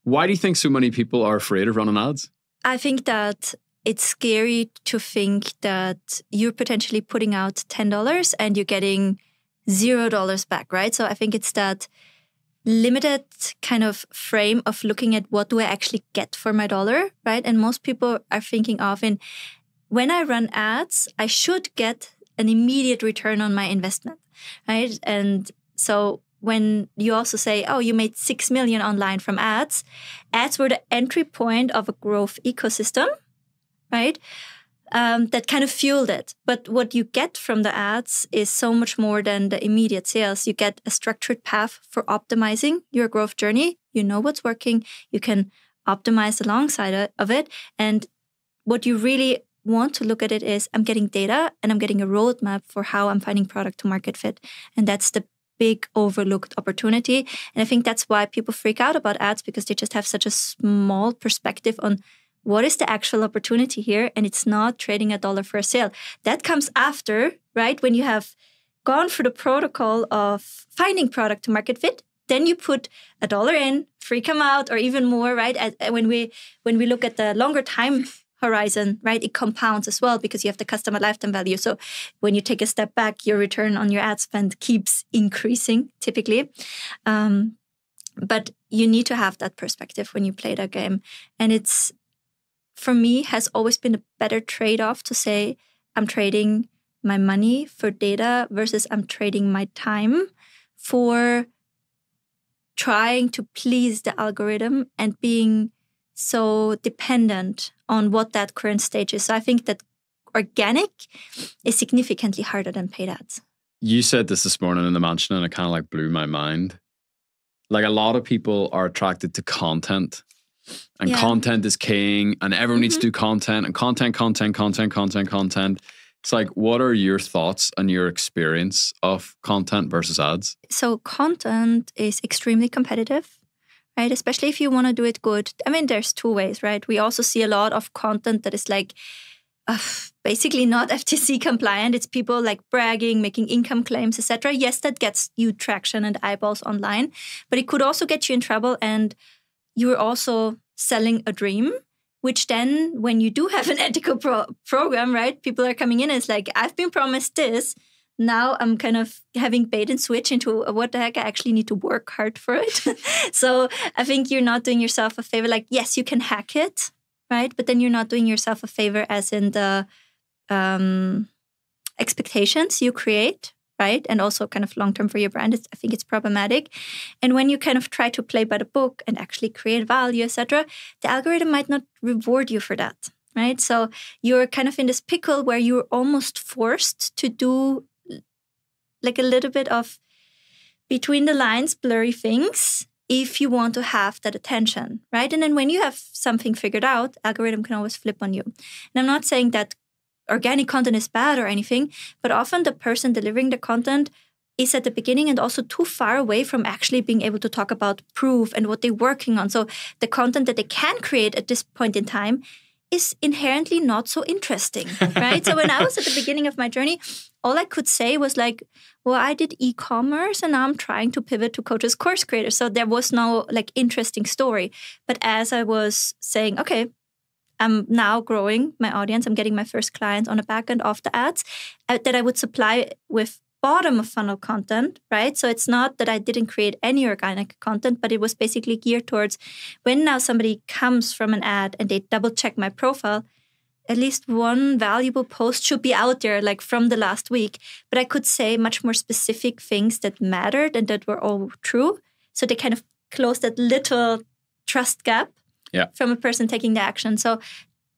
Why do you think so many people are afraid of running ads? I think that it's scary to think that you're potentially putting out $10 and you're getting $0 back, right? So I think it's that limited kind of frame of looking at what do I actually get for my dollar, right? And most people are thinking of when I run ads, I should get an immediate return on my investment, right? And so when you also say, oh, you made 6 million online from ads were the entry point of a growth ecosystem, right? That kind of fueled it. But what you get from the ads is so much more than the immediate sales. You get a structured path for optimizing your growth journey. You know what's working. You can optimize alongside of it. And what you really want to look at it is I'm getting data and I'm getting a roadmap for how I'm finding product to market fit. And that's the big overlooked opportunity. And I think that's why people freak out about ads, because they just have such a small perspective on what is the actual opportunity here. And it's not trading $1 for a sale. That comes after, right? When you have gone through the protocol of finding product to market fit, then you put $1 in, free come out, or even more, right? When we look at the longer time horizon, right, it compounds as well because you have the customer lifetime value. So when you take a step back, your return on your ad spend keeps increasing typically. But you need to have that perspective when you play that game. And it's, for me, has always been a better trade-off to say I'm trading my money for data versus I'm trading my time for trying to please the algorithm and being so dependent on what that current stage is. So I think that organic is significantly harder than paid ads. You said this morning in the mansion and it kind of like blew my mind. Like a lot of people are attracted to content and content is king and everyone needs to do content and content. It's like, what are your thoughts and your experience of content versus ads? So content is extremely competitive, right? Especially if you want to do it good. I mean, there's two ways, right? We also see a lot of content that is like basically not FTC compliant. It's people like bragging, making income claims, etc. Yes, that gets you traction and eyeballs online, but it could also get you in trouble and you're also selling a dream, which then when you do have an ethical program, right, people are coming in and it's like, I've been promised this. Now I'm kind of having bait and switch into what the heck, I actually need to work hard for it. So I think you're not doing yourself a favor. Like, yes, you can hack it, right? But then you're not doing yourself a favor as in the expectations you create, right? And also kind of long-term for your brand. I think it's problematic. And when you kind of try to play by the book and actually create value, etc., the algorithm might not reward you for that, right? So you're kind of in this pickle where you're almost forced to do like a little bit of between the lines, blurry things if you want to have that attention, right? And then when you have something figured out, algorithm can always flip on you. And I'm not saying that organic content is bad or anything, but often the person delivering the content is at the beginning and also too far away from actually being able to talk about proof and what they're working on. So the content that they can create at this point in time is inherently not so interesting, right? So when I was at the beginning of my journey, all I could say was like, well, I did e-commerce and now I'm trying to pivot to coaches, course creators. So there was no like interesting story. But as I was saying, okay, I'm now growing my audience. I'm getting my first clients on the back end of the ads that I would supply with bottom of funnel content, right? So it's not that I didn't create any organic content, but it was basically geared towards when now somebody comes from an ad and they double check my profile, at least one valuable post should be out there like from the last week. But I could say much more specific things that mattered and that were all true. So they kind of closed that little trust gap from a person taking the action. So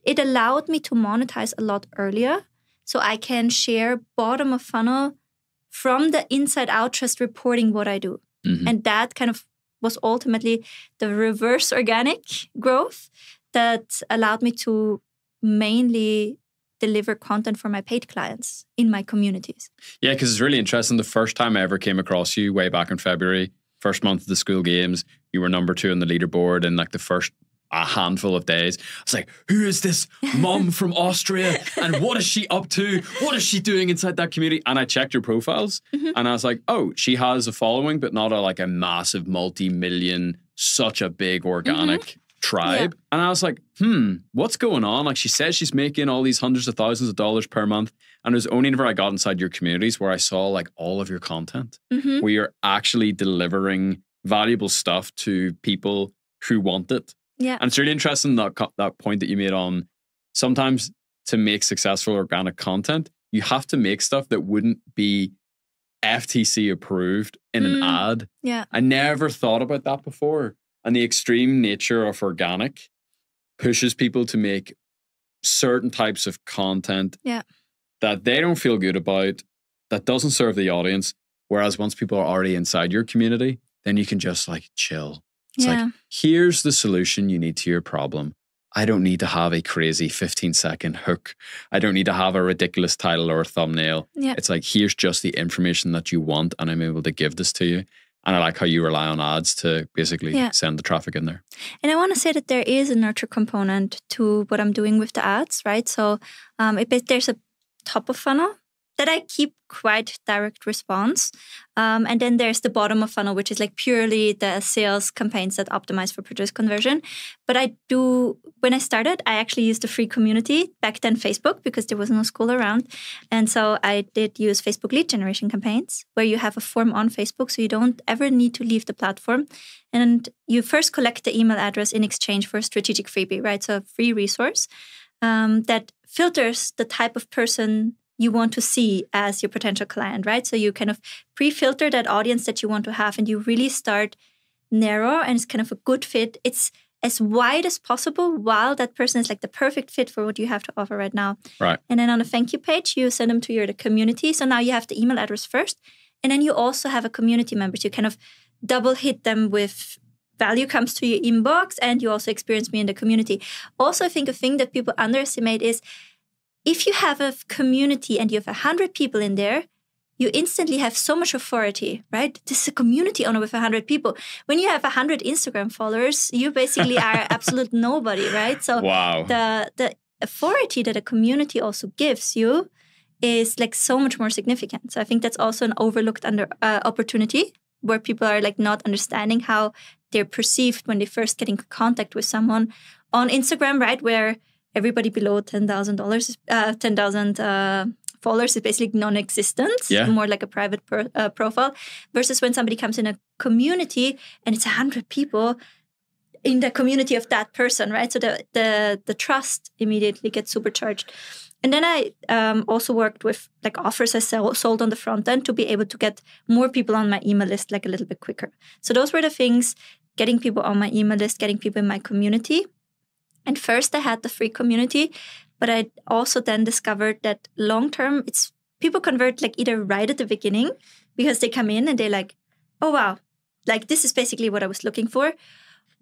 it allowed me to monetize a lot earlier. So I can share bottom of funnel from the inside out, just reporting what I do. Mm-hmm. And that kind of was ultimately the reverse organic growth that allowed me to mainly deliver content for my paid clients in my communities. Yeah, because it's really interesting. The first time I ever came across you way back in February, first month of the Skool games, you were number 2 on the leaderboard in like the first a handful of days. I was like, who is this mom from Austria and what is she up to? What is she doing inside that community? And I checked your profiles and I was like, oh, she has a following, but not a massive multi-million such a big organic tribe. Yeah. And I was like, what's going on? Like, she says she's making all these hundreds of thousands of dollars per month. And it was only whenever I got inside your communities where I saw like all of your content, where you're actually delivering valuable stuff to people who want it. Yeah. And it's really interesting that point that you made on sometimes to make successful organic content, you have to make stuff that wouldn't be FTC approved in an ad. Yeah. I never thought about that before. And the extreme nature of organic pushes people to make certain types of content that they don't feel good about, that doesn't serve the audience. Whereas once people are already inside your community, then you can just like chill. It's like, here's the solution you need to your problem. I don't need to have a crazy 15-second hook. I don't need to have a ridiculous title or a thumbnail. Yeah. It's like, here's just the information that you want and I'm able to give this to you. And I like how you rely on ads to basically send the traffic in there. And I want to say that there is a nurture component to what I'm doing with the ads, right? So there's a top of funnel that I keep quite direct response. And then there's the bottom of funnel, which is like purely the sales campaigns that optimize for purchase conversion. But when I started, I actually used a free community, back then Facebook, because there was no Skool around. And so I did use Facebook lead generation campaigns where you have a form on Facebook, so you don't ever need to leave the platform. And you first collect the email address in exchange for a strategic freebie, right? So a free resource that filters the type of person you want to see as your potential client, right? So you kind of pre-filter that audience that you want to have and you really start narrow and it's kind of a good fit. It's as wide as possible while that person is like the perfect fit for what you have to offer right now. Right. And then on a thank you page, you send them to the community. So now you have the email address first. And then you also have a community member. So you kind of double hit them with value comes to your inbox and you also experience me in the community. Also, I think a thing that people underestimate is if you have a community and you have 100 people in there, you instantly have so much authority, right? This is a community owner with 100 people. When you have 100 Instagram followers, you basically are absolute nobody, right? So the authority that a community also gives you is like so much more significant. So I think that's also an overlooked opportunity where people are like not understanding how they're perceived when they first get in contact with someone on Instagram, right? Where everybody below $10,000 followers is basically non-existent. Yeah. More like a private profile. Versus when somebody comes in a community and it's 100 people in the community of that person, right? So the trust immediately gets supercharged. And then I also worked with like offers I sold on the front end to be able to get more people on my email list like a little bit quicker. So those were the things, getting people on my email list, getting people in my community. And first I had the free community, but I also then discovered that long-term, it's people convert like either right at the beginning because they come in and they're like, oh, wow, like this is basically what I was looking for.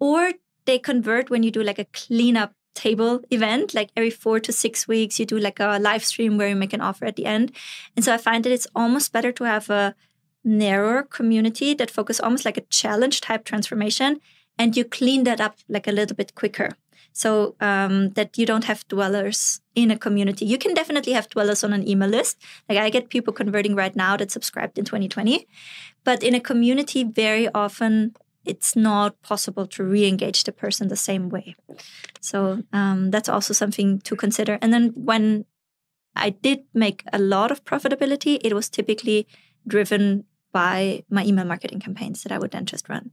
Or they convert when you do like a cleanup table event, like every 4 to 6 weeks, you do like a live stream where you make an offer at the end. And so I find that it's almost better to have a narrower community that focus almost like a challenge type transformation. And you clean that up like a little bit quicker. So that you don't have dwellers in a community. You can definitely have dwellers on an email list. Like I get people converting right now that subscribed in 2020. But in a community, very often it's not possible to re-engage the person the same way. So that's also something to consider. And then when I did make a lot of profitability, it was typically driven by my email marketing campaigns that I would then just run.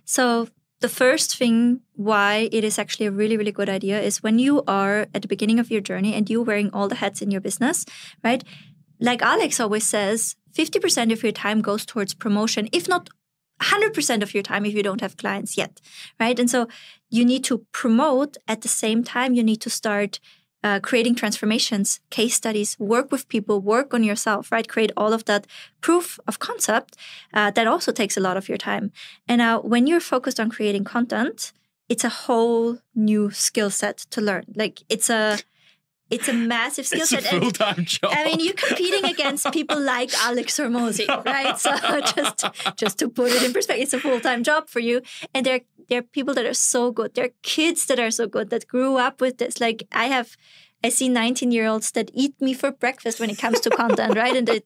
So the first thing why it is actually a really, really good idea is when you are at the beginning of your journey and you're wearing all the hats in your business, right? Like Alex always says, 50% of your time goes towards promotion, if not 100% of your time if you don't have clients yet, right? And so you need to promote at the same time. You need to start creating transformations, case studies, work with people, work on yourself, right? Create all of that proof of concept. That also takes a lot of your time. And now when you're focused on creating content, it's a whole new skill set to learn. Like it's a massive skill set. It's a full-time job. I mean, you're competing against people like Alex or Mosey, right? So just to put it in perspective, it's a full-time job for you. And there are people that are so good. There are kids that are so good that grew up with this. Like I see 19-year-olds that eat me for breakfast when it comes to content, right? And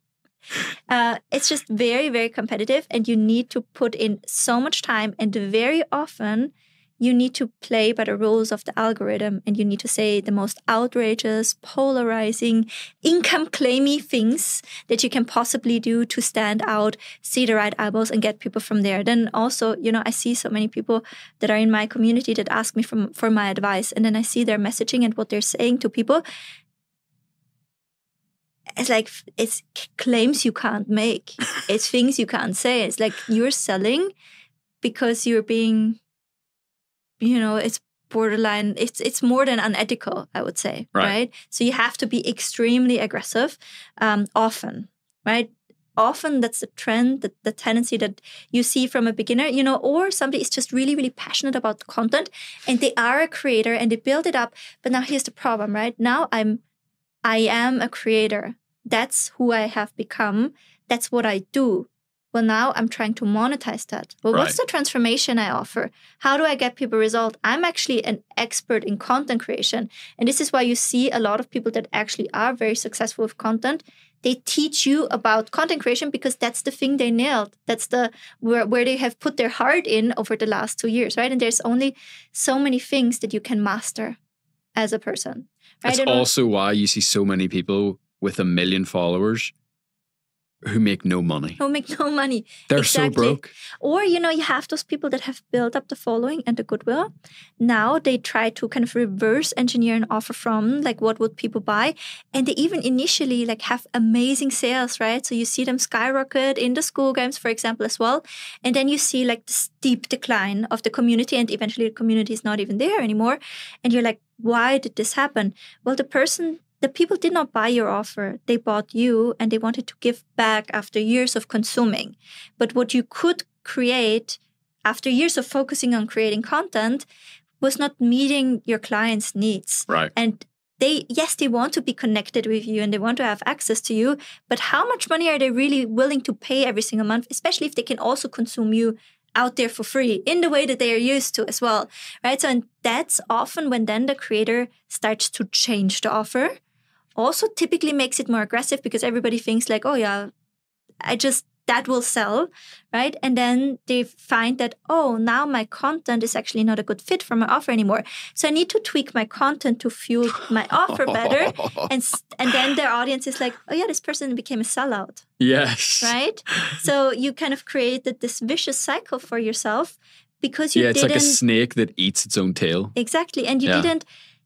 It's just very, very competitive, and you need to put in so much time, and very often you need to play by the rules of the algorithm, and you need to say the most outrageous, polarizing, income claimy things that you can possibly do to stand out, see the right eyeballs, and get people from there. Then also, I see so many people that are in my community that ask me for my advice, and then I see their messaging and what they're saying to people. It's like, it's claims you can't make. It's things you can't say. It's like you're selling because you're being, it's borderline. It's more than unethical, I would say, right? So you have to be extremely aggressive often, right? Often that's the trend, the tendency that you see from a beginner, or somebody is just really, really passionate about the content and they are a creator and they build it up. But now here's the problem, right? Now I am a creator. That's who I have become. That's what I do. Well, now I'm trying to monetize that. Well, what's the transformation I offer? How do I get people result? I'm actually an expert in content creation. And this is why you see a lot of people that actually are very successful with content. They teach you about content creation because that's the thing they nailed. That's where they have put their heart in over the last 2 years, right? And there's only so many things that you can master as a person. Right? That's also why you see so many people with 1 million followers who make no money. They're so broke. Or, you have those people that have built up the following and the goodwill. Now they try to kind of reverse engineer an offer from, like, what would people buy? And they even initially, like, have amazing sales, right? So you see them skyrocket in the Skool games, for example, as well. And then you see, like, the steep decline of the community, and eventually the community is not even there anymore. And you're like, why did this happen? Well, the people did not buy your offer. They bought you and they wanted to give back after years of consuming. But what you could create after years of focusing on creating content was not meeting your clients' needs. Right. And they want to be connected with you and they want to have access to you. But how much money are they really willing to pay every single month, especially if they can also consume you out there for free in the way that they are used to as well, right? So, and that's often when then the creator starts to change the offer. Also typically makes it more aggressive because everybody thinks like, oh yeah, that will sell, right? And then they find that, oh, now my content is actually not a good fit for my offer anymore. So I need to tweak my content to fuel my offer better. And then their audience is like, oh yeah, this person became a sellout. Yes. Right? So you kind of created this vicious cycle for yourself because you didn't... Yeah, it's like a snake that eats its own tail. Exactly. And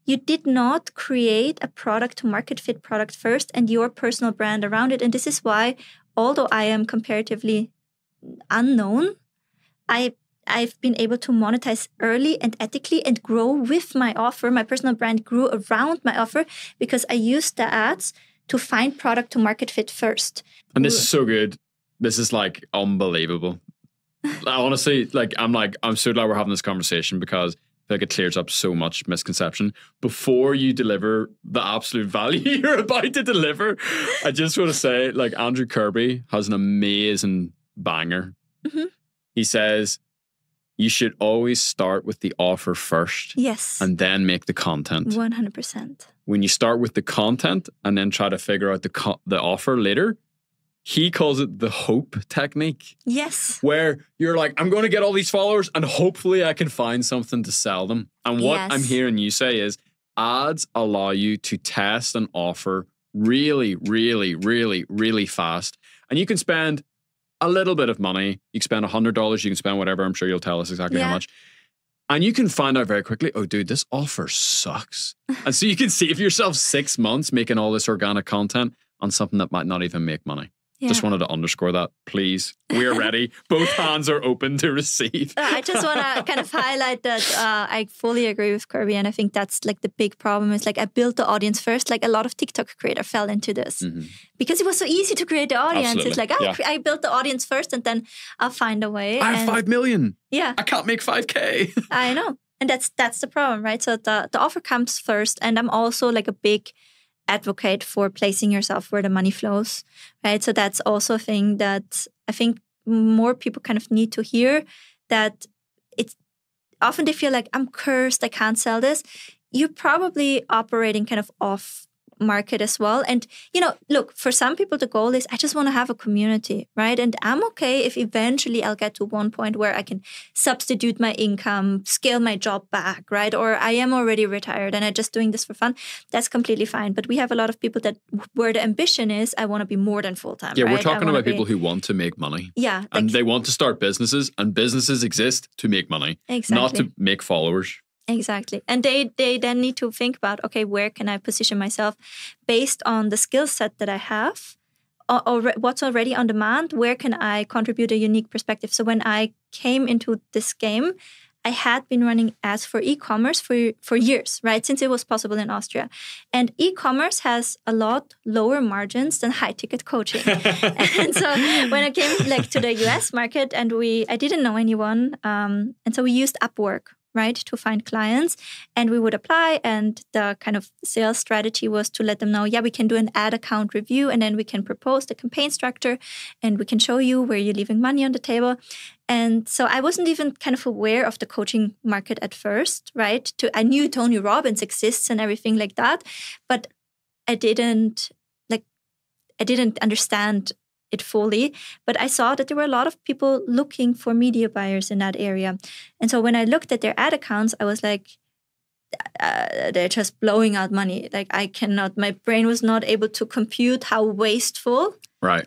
you did not create a product to market fit product first and your personal brand around it. And this is why, although I am comparatively unknown, I've been able to monetize early and ethically and grow with my offer. My personal brand grew around my offer because I used the ads to find product to market fit first. And this is so good. This is like unbelievable. Honestly, I'm so glad we're having this conversation because I think it clears up so much misconception. Before you deliver the absolute value you're about to deliver, I just want to say, like, Andrew Kirby has an amazing banger. Mm-hmm. He says, you should always start with the offer first. Yes. And then make the content. 100%. When you start with the content and then try to figure out the offer later, he calls it the hope technique. Yes. Where you're like, I'm going to get all these followers and hopefully I can find something to sell them. And what I'm hearing you say is ads allow you to test an offer really, really, really, really fast. And you can spend a little bit of money. You can spend $100. You can spend whatever. I'm sure you'll tell us exactly how much. And you can find out very quickly, oh, dude, this offer sucks. And so you can save yourself 6 months making all this organic content on something that might not even make money. Yeah. Just wanted to underscore that, please. We're ready. Both hands are open to receive. I just want to kind of highlight that I fully agree with Kirby. And I think that's like the big problem is like I built the audience first. Like a lot of TikTok creators fell into this because it was so easy to create the audience. Absolutely. It's like, I built the audience first and then I'll find a way. I have 5 million. Yeah. I can't make 5K. I know. And that's the problem, right? So the offer comes first. And I'm also like a big advocate for placing yourself where the money flows, right? So that's also a thing that I think more people kind of need to hear, that it's often they feel like I'm cursed, I can't sell this. You're probably operating kind of off market as well. And, look, for some people, the goal is I just want to have a community, right? And I'm okay if eventually I'll get to one point where I can substitute my income, scale my job back, right? Or I am already retired and I'm just doing this for fun. That's completely fine. But we have a lot of people that where the ambition is, I want to be more than full-time. Yeah, right? we're talking about people who want to make money. Yeah. And they want to start businesses, and businesses exist to make money, not to make followers. Exactly. And they then need to think about, okay, where can I position myself based on the skill set that I have, or what's already on demand? Where can I contribute a unique perspective? So when I came into this game, I had been running ads for e-commerce for years, right? Since it was possible in Austria. And e-commerce has a lot lower margins than high-ticket coaching. And so when I came to the US market, and I didn't know anyone. And so we used Upwork, right, to find clients, and we would apply. And the kind of sales strategy was to let them know, yeah, we can do an ad account review, and then we can propose the campaign structure, and we can show you where you're leaving money on the table. And so I wasn't even kind of aware of the coaching market at first, right? I knew Tony Robbins exists and everything like that, but I didn't understand it fully. But I saw that there were a lot of people looking for media buyers in that area. And so when I looked at their ad accounts, I was like, they're just blowing out money. Like my brain was not able to compute how wasteful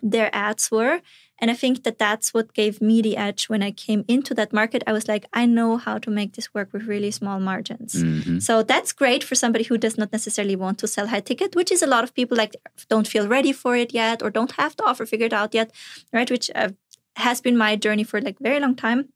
their ads were. And I think that that's what gave me the edge when I came into that market. I was like, I know how to make this work with really small margins. Mm-hmm. So that's great for somebody who does not necessarily want to sell high ticket, which is a lot of people don't feel ready for it yet, or don't have the offer figured out yet, right? Which has been my journey for a very long time.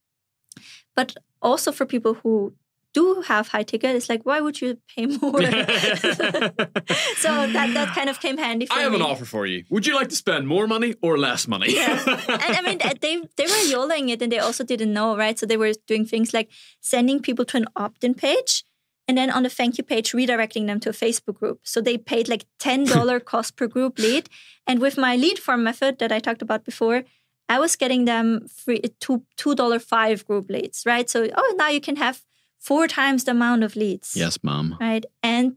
But also for people who do have high ticket, it's like, why would you pay more? So that kind of came handy for me. I have an offer for you. Would you like to spend more money or less money? Yeah. And I mean, they were YOLOing it, and they also didn't know, right? So they were doing things like sending people to an opt-in page, and then on the thank you page, redirecting them to a Facebook group. So they paid $10 cost per group lead. And with my lead form method that I talked about before, I was getting them free $2.5 group leads, right? So, now you can have 4 times the amount of leads. Yes, mom. Right. And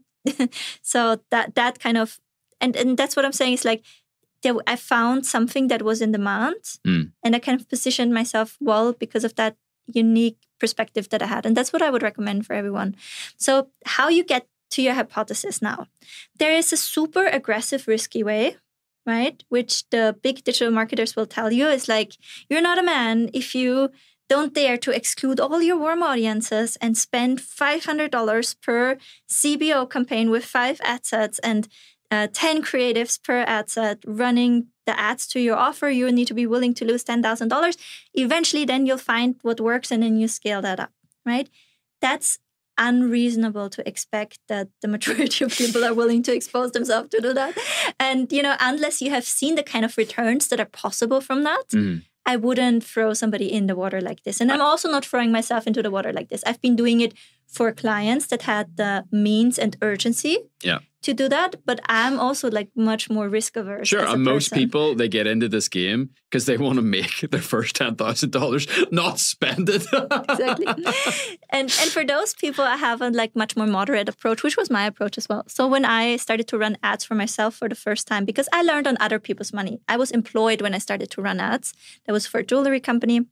so that kind of, and that's what I'm saying is I found something that was in demand, and I kind of positioned myself well because of that unique perspective that I had. And that's what I would recommend for everyone. So how you get to your hypothesis now. There is a super aggressive, risky way, right? Which the big digital marketers will tell you is you're not a man if you don't dare to exclude all your warm audiences and spend $500 per CBO campaign with 5 ad sets and 10 creatives per ad set running the ads to your offer. You need to be willing to lose $10,000. Eventually, then you'll find what works, and then you scale that up, right? That's unreasonable to expect that the majority of people are willing to expose themselves to do that. And, unless you have seen the kind of returns that are possible from that, I wouldn't throw somebody in the water like this. And I'm also not throwing myself into the water like this. I've been doing it for clients that had the means and urgency to do that. But I'm also much more risk averse. Sure. And most people, they get into this game because they want to make their first $10,000, not spend it. Exactly. And for those people, I have a much more moderate approach, which was my approach as well. So when I started to run ads for myself for the first time, because I learned on other people's money. I was employed when I started to run ads. That was for a jewelry company.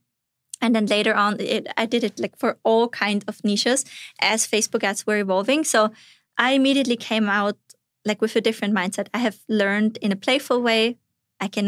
And then later on, I did it for all kinds of niches as Facebook ads were evolving. So I immediately came out with a different mindset. I have learned in a playful way. I can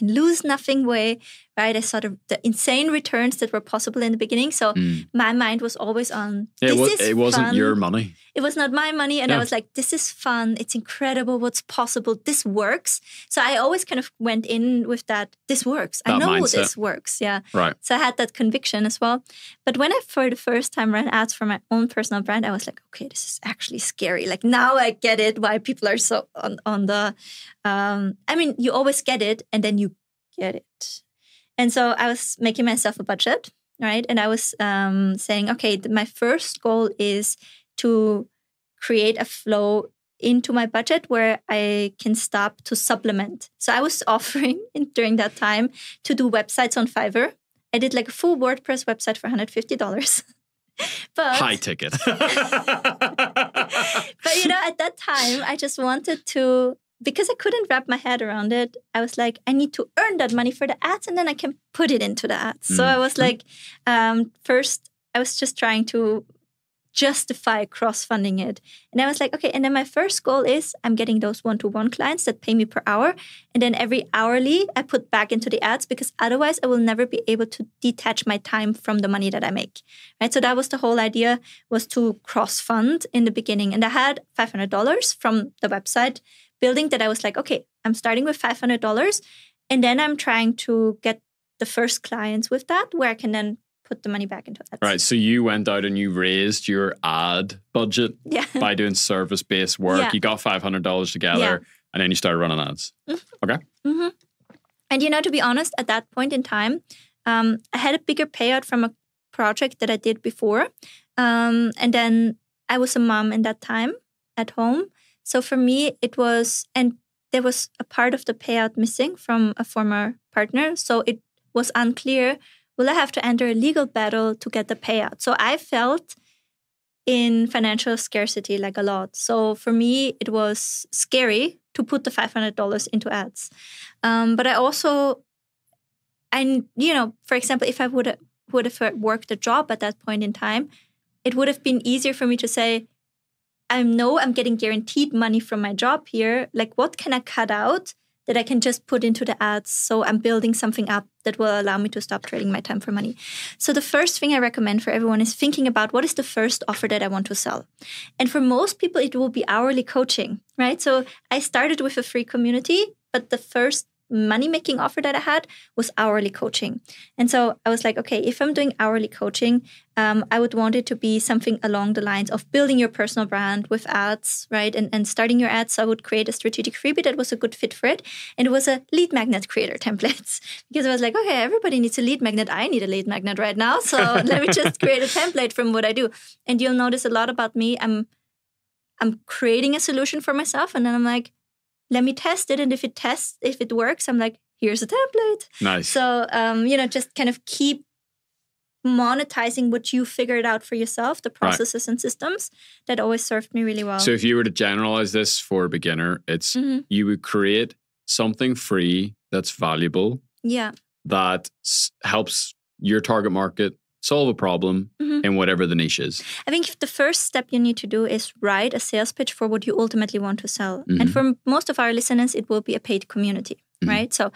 lose nothing way, right? I saw the insane returns that were possible in the beginning. So my mind was always on, it wasn't your money. It was not my money. And I was like, this is fun. It's incredible what's possible. This works. So I always kind of went in with that, this works. I know mindset. This works. Yeah. Right. So I had that conviction as well. But when I, for the first time, ran ads for my own personal brand, I was like, okay, this is actually scary. Now I get it, why people are so on the, you always get it and then you get it. And so I was making myself a budget, right? And I was saying, okay, my first goal is to create a flow into my budget where I can stop to supplement. So I was offering during that time to do websites on Fiverr. I did a full WordPress website for $150. But high ticket. But, at that time, I just wanted to, because I couldn't wrap my head around it, I was like, I need to earn that money for the ads and then I can put it into the ads. So I was like, first, I was just trying to justify cross-funding it. And I was like, okay, and then my first goal is I'm getting those one-to-one clients that pay me per hour. And then every hourly I put back into the ads, because otherwise I will never be able to detach my time from the money that I make. Right. So that was the whole idea, was to cross-fund in the beginning. And I had $500 from the website building that I was like, okay, I'm starting with $500. And then I'm trying to get the first clients with that, where I can then put the money back into ads. Right. So you went out and you raised your ad budget by doing service-based work. Yeah. You got $500 together and then you started running ads. Okay. Mm-hmm. And, to be honest, at that point in time, I had a bigger payout from a project that I did before. And then I was a mom in that time at home. So for me, it was, and there was a part of the payout missing from a former partner. So it was unclear, will I have to enter a legal battle to get the payout? So I felt in financial scarcity like a lot. So for me, it was scary to put the $500 into ads. But I also, for example, if I would have worked a job at that point in time, it would have been easier for me to say, I know I'm getting guaranteed money from my job here. Like, what can I cut out that I can just put into the ads? So I'm building something up that will allow me to stop trading my time for money. So the first thing I recommend for everyone is thinking about, what is the first offer that I want to sell? And for most people, it will be hourly coaching, right? So I started with a free community, but the first money-making offer that I had was hourly coaching. And so I was like, okay, if I'm doing hourly coaching, I would want it to be something along the lines of building your personal brand with ads, right? And starting your ads. So I would create a strategic freebie that was a good fit for it. And it was a lead magnet creator template, because I was like, okay, everybody needs a lead magnet. I need a lead magnet right now. So let me just create a template from what I do. And you'll notice a lot about me. I'm creating a solution for myself. And then I'm like, let me test it. And if it works, I'm like, here's a template. Nice. So, just kind of keep monetizing what you figured out for yourself, the processes and systems that always served me really well. So if you were to generalize this for a beginner, it's you would create something free that's valuable. Yeah. That helps your target market solve a problem in whatever the niche is. I think the first step you need to do is write a sales pitch for what you ultimately want to sell. And for most of our listeners, it will be a paid community, right? So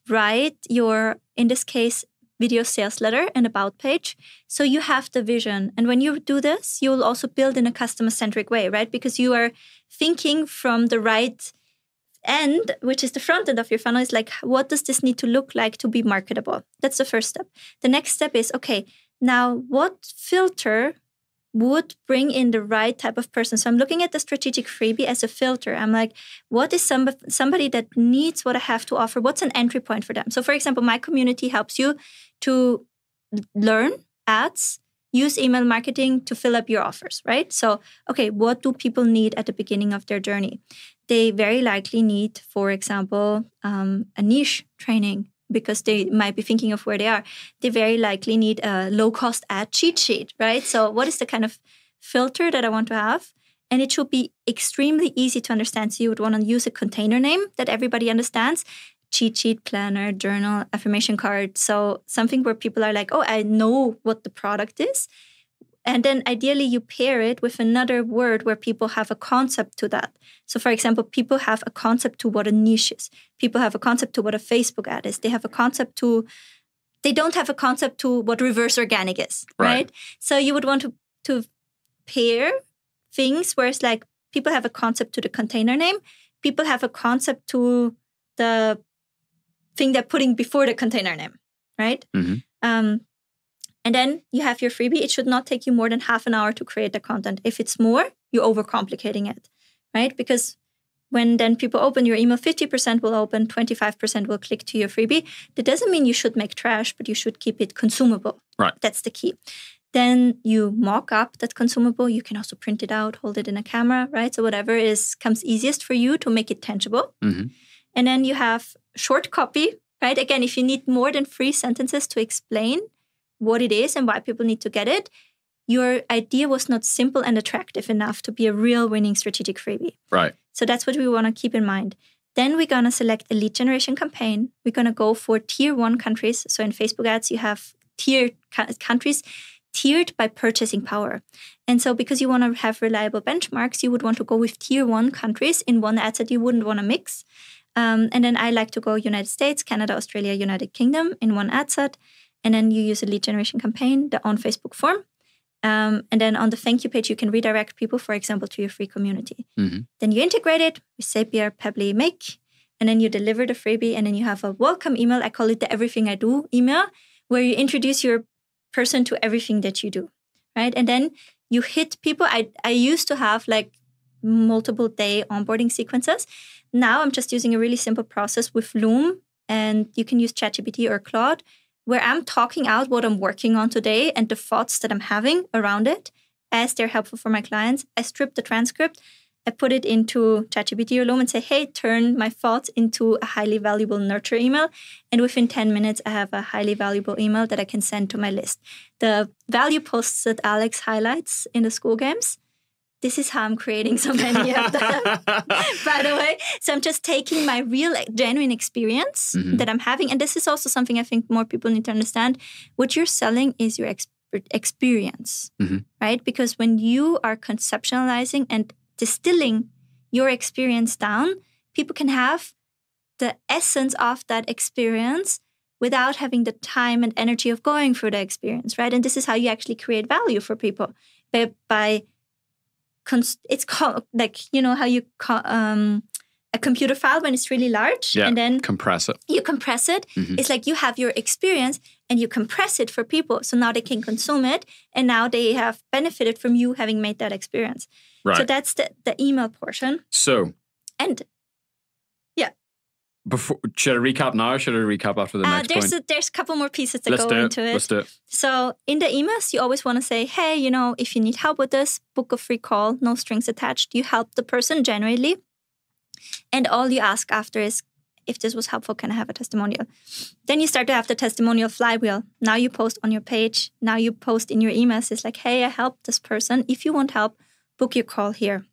write your, in this case, video sales letter and about page. So you have the vision. And when you do this, you will also build in a customer-centric way, right? Because you are thinking from the right end, which is the front end of your funnel, is like, what does this need to look like to be marketable? That's the first step. The next step is, okay, now what filter would bring in the right type of person? So I'm looking at the strategic freebie as a filter. I'm like, what is somebody that needs what I have to offer? What's an entry point for them? So for example, my community helps you to learn ads, use email marketing to fill up your offers, right? So, okay, what do people need at the beginning of their journey? They very likely need, for example, a niche training, because they might be thinking of where they are. They very likely need a low-cost ad cheat sheet, right? So what is the kind of filter that I want to have? And it should be extremely easy to understand. So you would want to use a container name that everybody understands. Cheat sheet, planner, journal, affirmation card. So something where people are like, oh, I know what the product is. And then ideally you pair it with another word where people have a concept to that. So for example, people have a concept to what a niche is. People have a concept to what a Facebook ad is. They have a concept to, they don't have a concept to what reverse organic is, right? So you would want to pair things where it's like people have a concept to the container name. People have a concept to the thing they're putting before the container name, right? And then you have your freebie. It should not take you more than half an hour to create the content. If it's more, you're overcomplicating it, right? Because when then people open your email, 50% will open, 25% will click to your freebie. That doesn't mean you should make trash, but you should keep it consumable. Right. That's the key. Then you mock up that consumable. You can also print it out, hold it in a camera, right? So whatever comes easiest for you to make it tangible. And then you have short copy, right? Again, if you need more than 3 sentences to explain what it is and why people need to get it, your idea was not simple and attractive enough to be a real winning strategic freebie. Right. So that's what we want to keep in mind. Then we're going to select a lead generation campaign. We're going to go for tier 1 countries. So in Facebook ads, you have countries tiered by purchasing power. And so because you want to have reliable benchmarks, you would want to go with tier 1 countries in one ad set you wouldn't want to mix. And then I like to go United States, Canada, Australia, United Kingdom in one ad set. And then you use a lead generation campaign, the on Facebook form. And then on the thank you page, you can redirect people, for example, to your free community. Mm-hmm. Then you integrate it with Zapier, Pabbly, Make, and then you deliver the freebie. And then you have a welcome email. I call it the Everything I Do email, where you introduce your person to everything that you do, right? And then you hit people. I used to have like multiple day onboarding sequences. Now I'm just using a really simple process with Loom, and you can use ChatGPT or Claude, where I'm talking out what I'm working on today and the thoughts that I'm having around it as they're helpful for my clients. I strip the transcript, I put it into ChatGPT or Loom and say, hey, turn my thoughts into a highly valuable nurture email. And within 10 minutes, I have a highly valuable email that I can send to my list. The value posts that Alex highlights in the Skool games, this is how I'm creating so many of them, by the way. So I'm just taking my real, genuine experience that I'm having. And this is also something I think more people need to understand. What you're selling is your experience, right? Because when you are conceptualizing and distilling your experience down, people can have the essence of that experience without having the time and energy of going through the experience, right? And this is how you actually create value for people it's called like, you know, how you a computer file when it's really large and then compress it. You compress it. It's like you have your experience and you compress it for people. So now they can consume it and now they have benefited from you having made that experience. Right. So that's the email portion. So, and yeah. Should I recap now or should I recap after the next point? There's a couple more pieces that go into it. Let's do it. So in the emails, you always want to say, hey, you know, if you need help with this, book a free call, no strings attached. You help the person genuinely. And all you ask after is, if this was helpful, can I have a testimonial? Then you start to have the testimonial flywheel. Now you post on your page. Now you post in your emails. It's like, hey, I helped this person. If you want help, book your call here.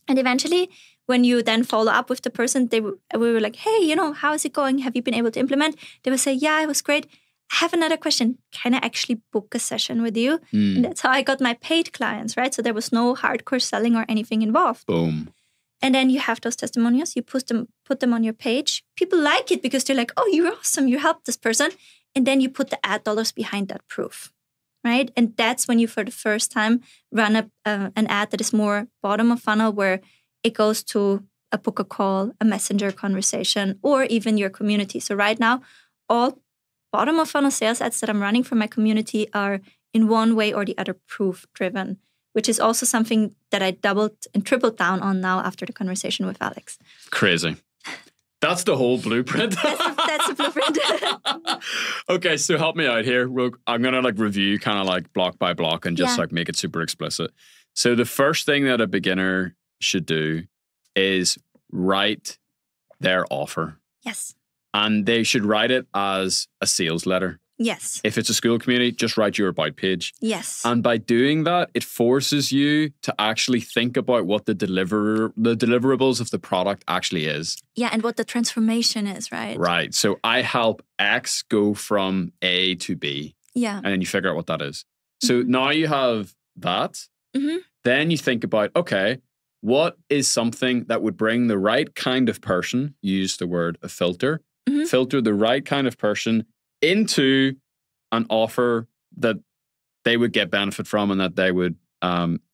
And eventually, when you then follow up with the person, we were like, hey, you know, how is it going? Have you been able to implement? They will say, yeah, it was great. I have another question. Can I actually book a session with you? And that's how I got my paid clients, right? So there was no hardcore selling or anything involved. Boom. And then you have those testimonials. You put them on your page. People like it because they're like, oh, you're awesome. You helped this person. And then you put the ad dollars behind that proof, right? And that's when you, for the first time, run an ad that is more bottom of funnel, where it goes to a book a call, a messenger conversation, or even your community. So right now, all bottom of funnel sales ads that I'm running for my community are in one way or the other proof driven, which is also something that I doubled and tripled down on now after the conversation with Alex. Crazy. That's the whole blueprint. That's the blueprint. Okay, so help me out here. I'm going to review kind of block by block and just make it super explicit. So the first thing that a beginner should do is write their offer. Yes. And they should write it as a sales letter. Yes. If it's a Skool community, just write your about page. Yes. And by doing that, it forces you to actually think about what the deliverables of the product actually is. Yeah, and what the transformation is, right? Right. So I help X go from A to B. Yeah. And then you figure out what that is. So now you have that. Then you think about, okay, what is something that would bring the right kind of person, use the word a filter, filter the right kind of person into an offer that they would get benefit from and that they would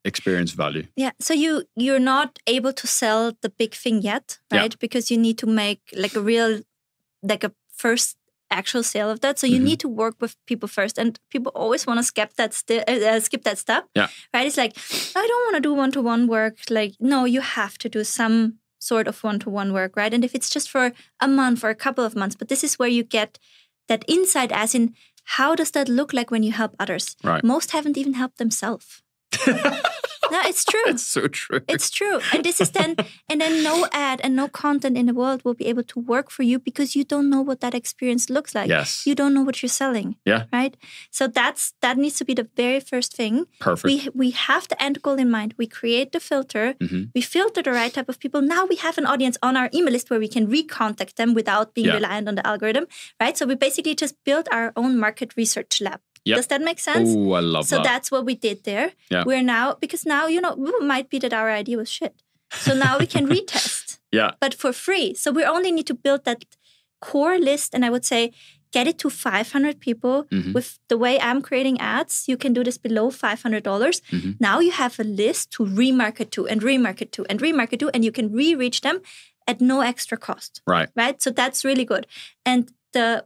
experience value. Yeah. So you're not able to sell the big thing yet, right? Yeah. Because you need to make a first actual sale of that. So you need to work with people first, and people always want to skip that step. Yeah. Right? It's like, I don't want to do one-to-one work. Like, no, you have to do some sort of one-to-one work, right? And if it's just for a month or a couple of months, but this is where you get that insight, as in, how does that look like when you help others? Right. Most haven't even helped themselves. No, it's true. It's so true. It's true. And this is then no ad and no content in the world will be able to work for you because you don't know what that experience looks like. Yes. You don't know what you're selling. Yeah. Right? So that needs to be the very first thing. Perfect. We have the end goal in mind. We create the filter. Mm-hmm. We filter the right type of people. Now we have an audience on our email list where we can recontact them without being reliant on the algorithm. Right? So we basically just built our own market research lab. Yep. Does that make sense? Oh, I love that. So that's what we did there. Yeah. We're now, because now, it might be that our idea was shit. So now we can retest. Yeah. But for free. So we only need to build that core list. And I would say, get it to 500 people. Mm-hmm. With the way I'm creating ads, you can do this below $500. Mm-hmm. Now you have a list to remarket to and remarket to and remarket to, and you can re-reach them at no extra cost. Right. Right? So that's really good. And the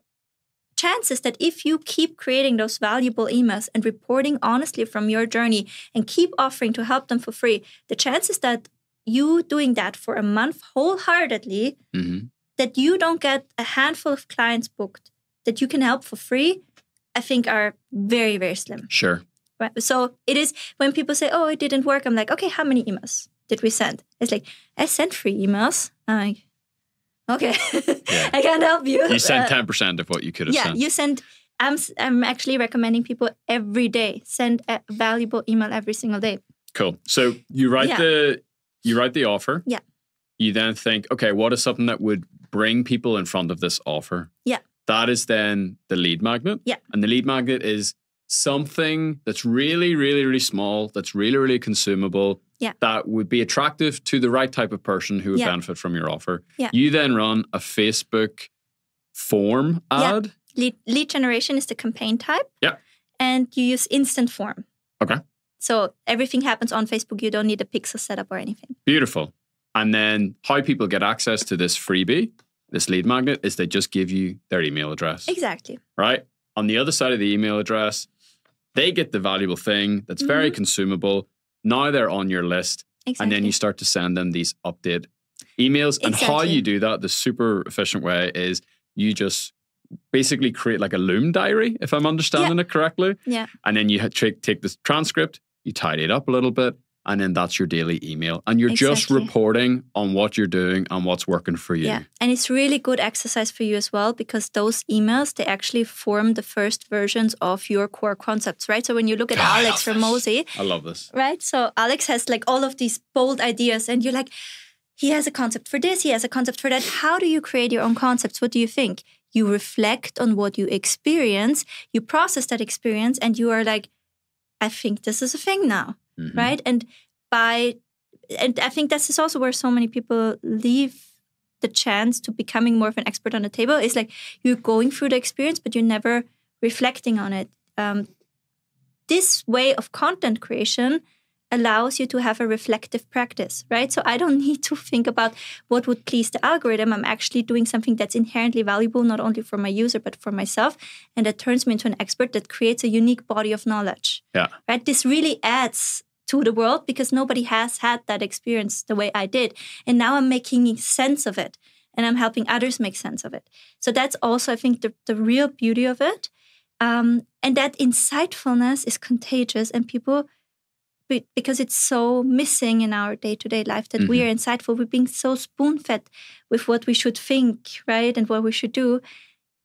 chances that if you keep creating those valuable emails and reporting honestly from your journey and keep offering to help them for free, the chances that you doing that for a month wholeheartedly, mm-hmm. that you don't get a handful of clients booked that you can help for free, I think are very, very slim. Sure. Right? So it is when people say, oh, it didn't work, I'm like, okay, how many emails did we send? It's like, I sent 3 emails. I'm like, okay, Yeah. I can't help you. You sent 10% of what you could have sent. Yeah, you send. I'm actually recommending people every day send a valuable email every single day. Cool. So you write the offer. Yeah. You then think, okay, what is something that would bring people in front of this offer? Yeah. That is then the lead magnet. Yeah. And the lead magnet is something that's really, really, really small, that's really, really consumable, that would be attractive to the right type of person who would benefit from your offer. Yeah. You then run a Facebook form ad. Lead generation is the campaign type. Yeah. And you use instant form. Okay. So everything happens on Facebook. You don't need a pixel setup or anything. Beautiful. And then how people get access to this freebie, this lead magnet, is they just give you their email address. Exactly. Right? On the other side of the email address, they get the valuable thing that's very consumable. Now they're on your list. Exactly. And then you start to send them these update emails. And how you do that, the super efficient way is you just basically create like a Loom diary, if I'm understanding it correctly. Yeah. And then you take this transcript, you tidy it up a little bit, and then that's your daily email. And you're just reporting on what you're doing and what's working for you. Yeah. And it's really good exercise for you as well, because those emails, they actually form the first versions of your core concepts, right? So when you look at Alex Ramosi. I love this. Right? So Alex has like all of these bold ideas and you're like, he has a concept for this, he has a concept for that. How do you create your own concepts? What do you think? You reflect on what you experience, you process that experience, and you are like, I think this is a thing now. Mm-hmm. Right? And I think this is also where so many people leave the chance to becoming more of an expert on the table. It's like you're going through the experience, but you're never reflecting on it. This way of content creation allows you to have a reflective practice, right? So I don't need to think about what would please the algorithm. I'm actually doing something that's inherently valuable, not only for my user, but for myself. And that turns me into an expert that creates a unique body of knowledge. Yeah. Right? This really adds to the world because nobody has had that experience the way I did. And now I'm making sense of it and I'm helping others make sense of it. So that's also, I think, the real beauty of it. And that insightfulness is contagious and people, because it's so missing in our day-to-day life that we are insightful. We're being so spoon-fed with what we should think, right? And what we should do.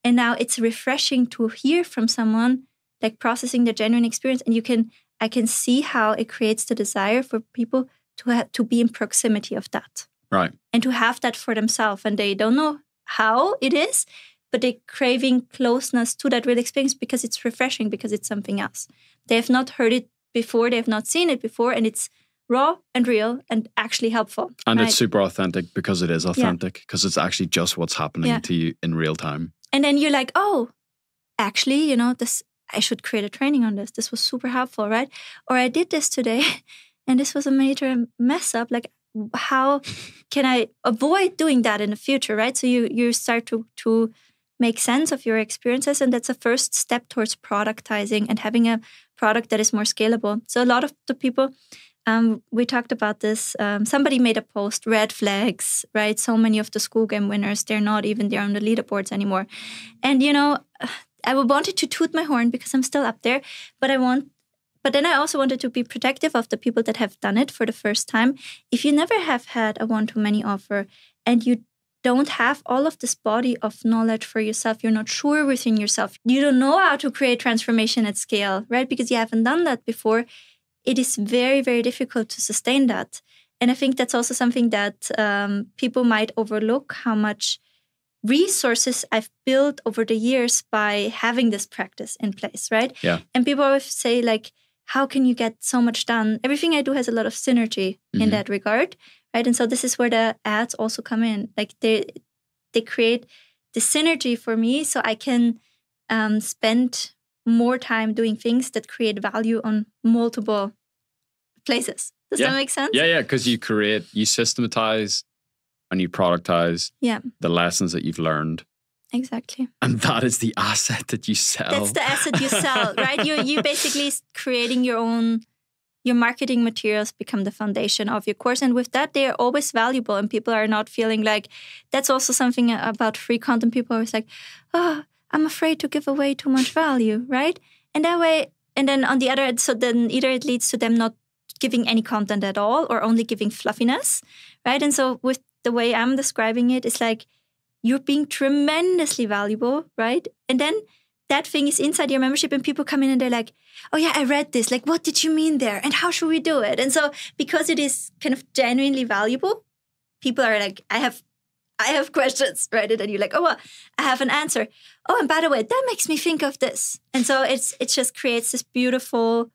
And now it's refreshing to hear from someone like processing the genuine experience. And I can see how it creates the desire for people to be in proximity of that. Right. And to have that for themselves. And they don't know how it is, but they're craving closeness to that real experience because it's refreshing, because it's something else. They have not heard it before, they have not seen it before, and it's raw and real and actually helpful. And it's super authentic because it is authentic, because it's actually just what's happening to you in real time. And then you're like, oh, actually, this, I should create a training on this. This was super helpful, right? Or I did this today and this was a major mess up. Like, how can I avoid doing that in the future, right? So you start to make sense of your experiences, and that's a first step towards productizing and having a product that is more scalable. So a lot of the people, we talked about this, somebody made a post, red flags, right? So many of the Skool game winners, they're not even there on the leaderboards anymore. And, I wanted to toot my horn because I'm still up there, but I want But then I also wanted to be protective of the people that have done it for the first time. If you never have had a one-to-many offer and you don't have all of this body of knowledge for yourself, you're not sure within yourself, you don't know how to create transformation at scale, right? Because you haven't done that before, it is very, very difficult to sustain that. And I think that's also something that people might overlook, how much resources I've built over the years by having this practice in place, right? Yeah. And people always say, like, how can you get so much done? Everything I do has a lot of synergy in that regard, right? And so this is where the ads also come in. Like they create the synergy for me so I can spend more time doing things that create value on multiple places. Does that make sense? Yeah, because you systematize and you productize the lessons that you've learned. Exactly. And that is the asset that you sell. That's the asset you sell, right? You basically creating your marketing materials become the foundation of your course. And with that, they are always valuable and people are not feeling like, that's also something about free content. People are always like, oh, I'm afraid to give away too much value, right? And that way, and then on the other end, so then either it leads to them not giving any content at all or only giving fluffiness, right? And so with the way I'm describing it, it's like you're being tremendously valuable, right? And then that thing is inside your membership and people come in and they're like, oh yeah, I read this. Like, what did you mean there? And how should we do it? And so because it is kind of genuinely valuable, people are like, I have questions, right? And then you're like, oh, well, I have an answer. Oh, and by the way, that makes me think of this. And so it just creates this beautiful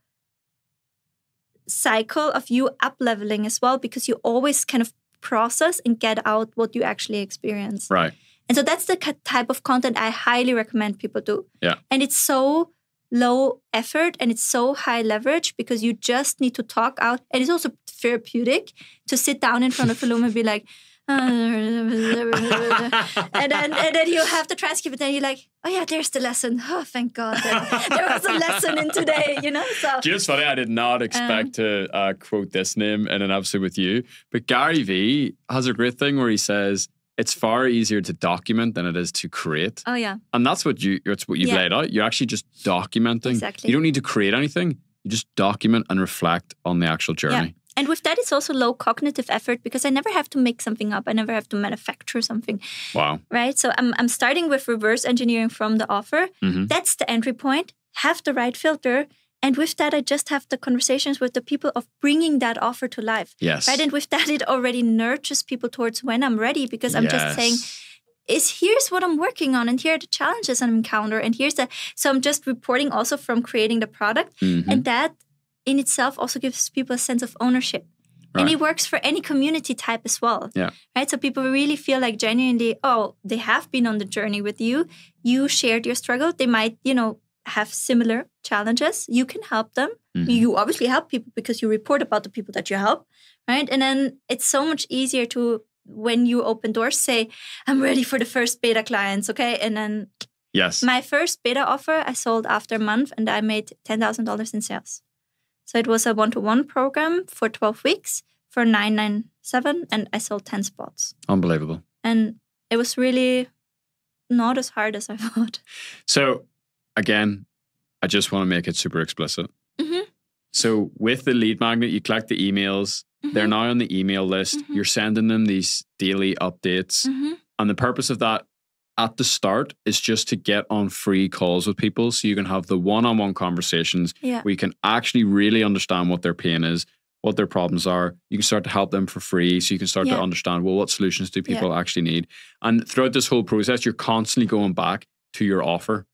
cycle of you up-leveling as well, because you always kind of process and get out what you actually experience. Right. And so that's the type of content I highly recommend people do. Yeah. And it's so low effort and it's so high leverage because you just need to talk out. And it's also therapeutic to sit down in front of a room and be like, and then you have the transcript and then you're like, oh yeah, there's the lesson. Oh, thank God. There was a lesson in today, you know? So, do you know what's funny? I did not expect to quote this name in an episode with you, but Gary Vee has a great thing where he says, it's far easier to document than it is to create. Oh yeah. And that's what you've laid out. You're actually just documenting. Exactly. You don't need to create anything. You just document and reflect on the actual journey. Yeah. And with that, it's also low cognitive effort because I never have to make something up. I never have to manufacture something. Wow. Right? So I'm starting with reverse engineering from the offer. Mm-hmm. That's the entry point. Have the right filter. And with that, I just have the conversations with the people of bringing that offer to life. Yes. Right? And with that, it already nurtures people towards when I'm ready because I'm just saying, here's what I'm working on and here are the challenges I'm encountering. And so I'm just reporting also from creating the product. Mm-hmm. And that in itself also gives people a sense of ownership. Right. And it works for any community type as well. Yeah. Right? So people really feel like genuinely, oh, they have been on the journey with you. You shared your struggle. They might, have similar challenges. You can help them. Mm-hmm. You obviously help people because you report about the people that you help. Right? And then it's so much easier to, when you open doors, say, I'm ready for the first beta clients. Okay. And then my first beta offer I sold after a month and I made $10,000 in sales. So it was a one-to-one program for 12 weeks for $997 and I sold 10 spots. Unbelievable. And it was really not as hard as I thought. So again, I just want to make it super explicit. Mm-hmm. So with the lead magnet, you collect the emails. Mm-hmm. They're now on the email list. Mm-hmm. You're sending them these daily updates. Mm-hmm. And the purpose of that at the start is just to get on free calls with people so you can have the one-on-one conversations where you can actually really understand what their pain is, what their problems are. You can start to help them for free so you can start to understand, well, what solutions do people actually need? And throughout this whole process, you're constantly going back to your offer,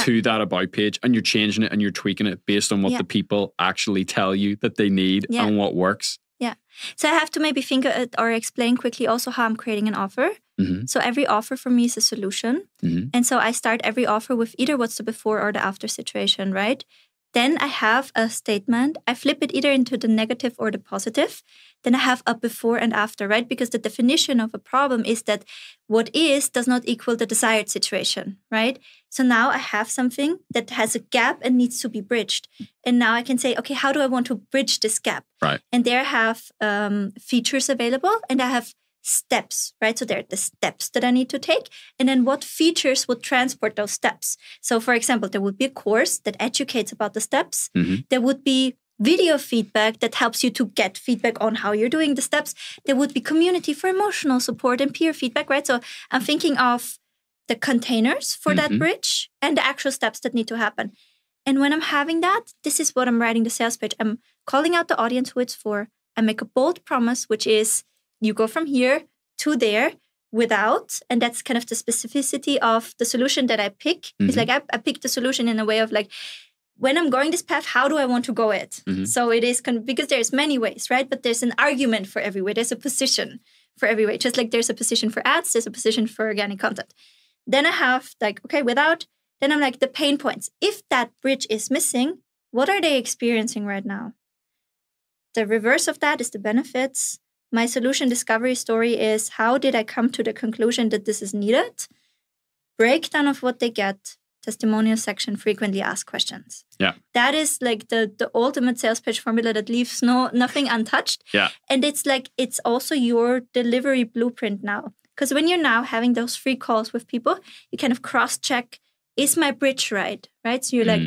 to that about page, and you're changing it and you're tweaking it based on what the people actually tell you that they need and what works. Yeah. So I have to maybe think or explain quickly also how I'm creating an offer. Mm-hmm. So every offer for me is a solution. Mm-hmm. And so I start every offer with either what's the before or the after situation, right? Then I have a statement. I flip it either into the negative or the positive. Then I have a before and after, right? Because the definition of a problem is that what is does not equal the desired situation, right? So now I have something that has a gap and needs to be bridged. And now I can say, okay, how do I want to bridge this gap? Right. And there I have features available and I have steps, right? So there are the steps that I need to take. And then what features would transport those steps? So for example, there would be a course that educates about the steps. There would be video feedback that helps you to get feedback on how you're doing the steps. There would be community for emotional support and peer feedback, right? So I'm thinking of the containers for that bridge and the actual steps that need to happen. And when I'm having that, this is what I'm writing the sales pitch. I'm calling out the audience who it's for. I make a bold promise, which is you go from here to there without, and that's kind of the specificity of the solution that I pick. It's like I pick the solution in a way of like, when I'm going this path, how do I want to go it? So it is because there's many ways, right? But there's an argument for every way. There's a position for every way. Just like there's a position for ads, there's a position for organic content. Then I have like, okay, without, then I'm like the pain points. If that bridge is missing, what are they experiencing right now? The reverse of that is the benefits. My solution discovery story is how did I come to the conclusion that this is needed? Breakdown of what they get. Testimonial section, frequently asked questions. Yeah. That is like the ultimate sales pitch formula that leaves nothing untouched. Yeah. And it's like, it's also your delivery blueprint now. Because when you're now having those free calls with people, you kind of cross-check, is my bridge right? Right? So you're like,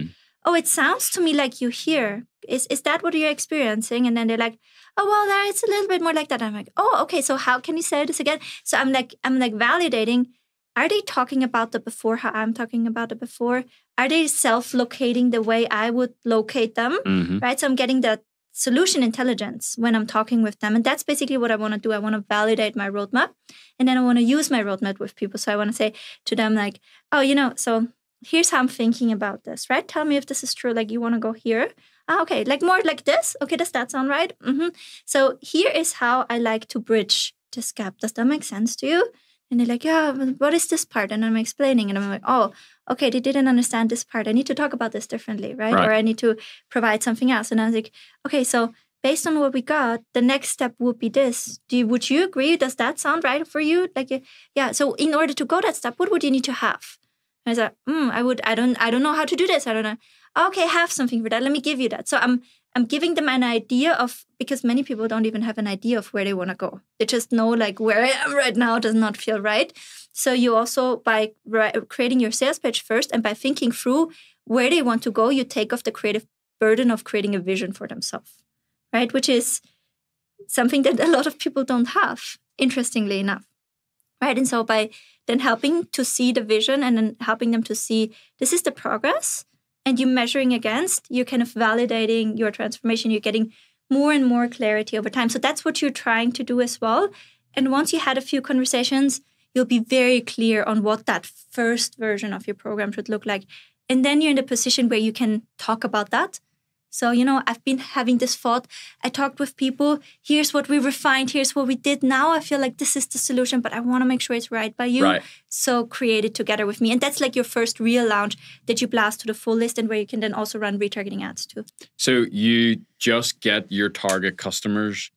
oh, it sounds to me like you hear. Is that what you're experiencing? And then they're like, oh, well, it's a little bit more like that. I'm like, oh, okay, so how can you say this again? So I'm like validating. Are they talking about the before how I'm talking about the before? Are they self-locating the way I would locate them? Right? So I'm getting that solution intelligence when I'm talking with them. And that's basically what I want to do. I want to validate my roadmap. And then I want to use my roadmap with people. So I want to say to them like, oh, so here's how I'm thinking about this, right? Tell me if this is true. Like you want to go here. Okay, like more like this. Okay, does that sound right? So here is how I like to bridge this gap. Does that make sense to you? And they're like, yeah, what is this part? And I'm explaining. And I'm like, oh, okay, they didn't understand this part. I need to talk about this differently, right? Or I need to provide something else. And I was like, okay, so based on what we got, the next step would be this. Would you agree? Does that sound right for you? Like, yeah. So in order to go that step, what would you need to have? And I was like, I don't know how to do this. I don't know. Okay, have something for that. Let me give you that. So I'm giving them an idea of, because many people don't even have an idea of where they want to go. They just know like where I am right now does not feel right. So you also, by creating your sales pitch first and by thinking through where they want to go, you take off the creative burden of creating a vision for themselves, right? Which is something that a lot of people don't have, interestingly enough, right? And so by then helping to see the vision and then helping them to see this is the progress, and you're measuring against, you're kind of validating your transformation. You're getting more and more clarity over time. So that's what you're trying to do as well. And once you had a few conversations, you'll be very clear on what that first version of your program should look like. And then you're in the position where you can talk about that. So, I've been having this thought. I talked with people. Here's what we refined. Here's what we did. Now I feel like this is the solution, but I want to make sure it's right by you. Right. So create it together with me. And that's like your first real launch that you blast to the full list and where you can then also run retargeting ads too. So you just get your target customers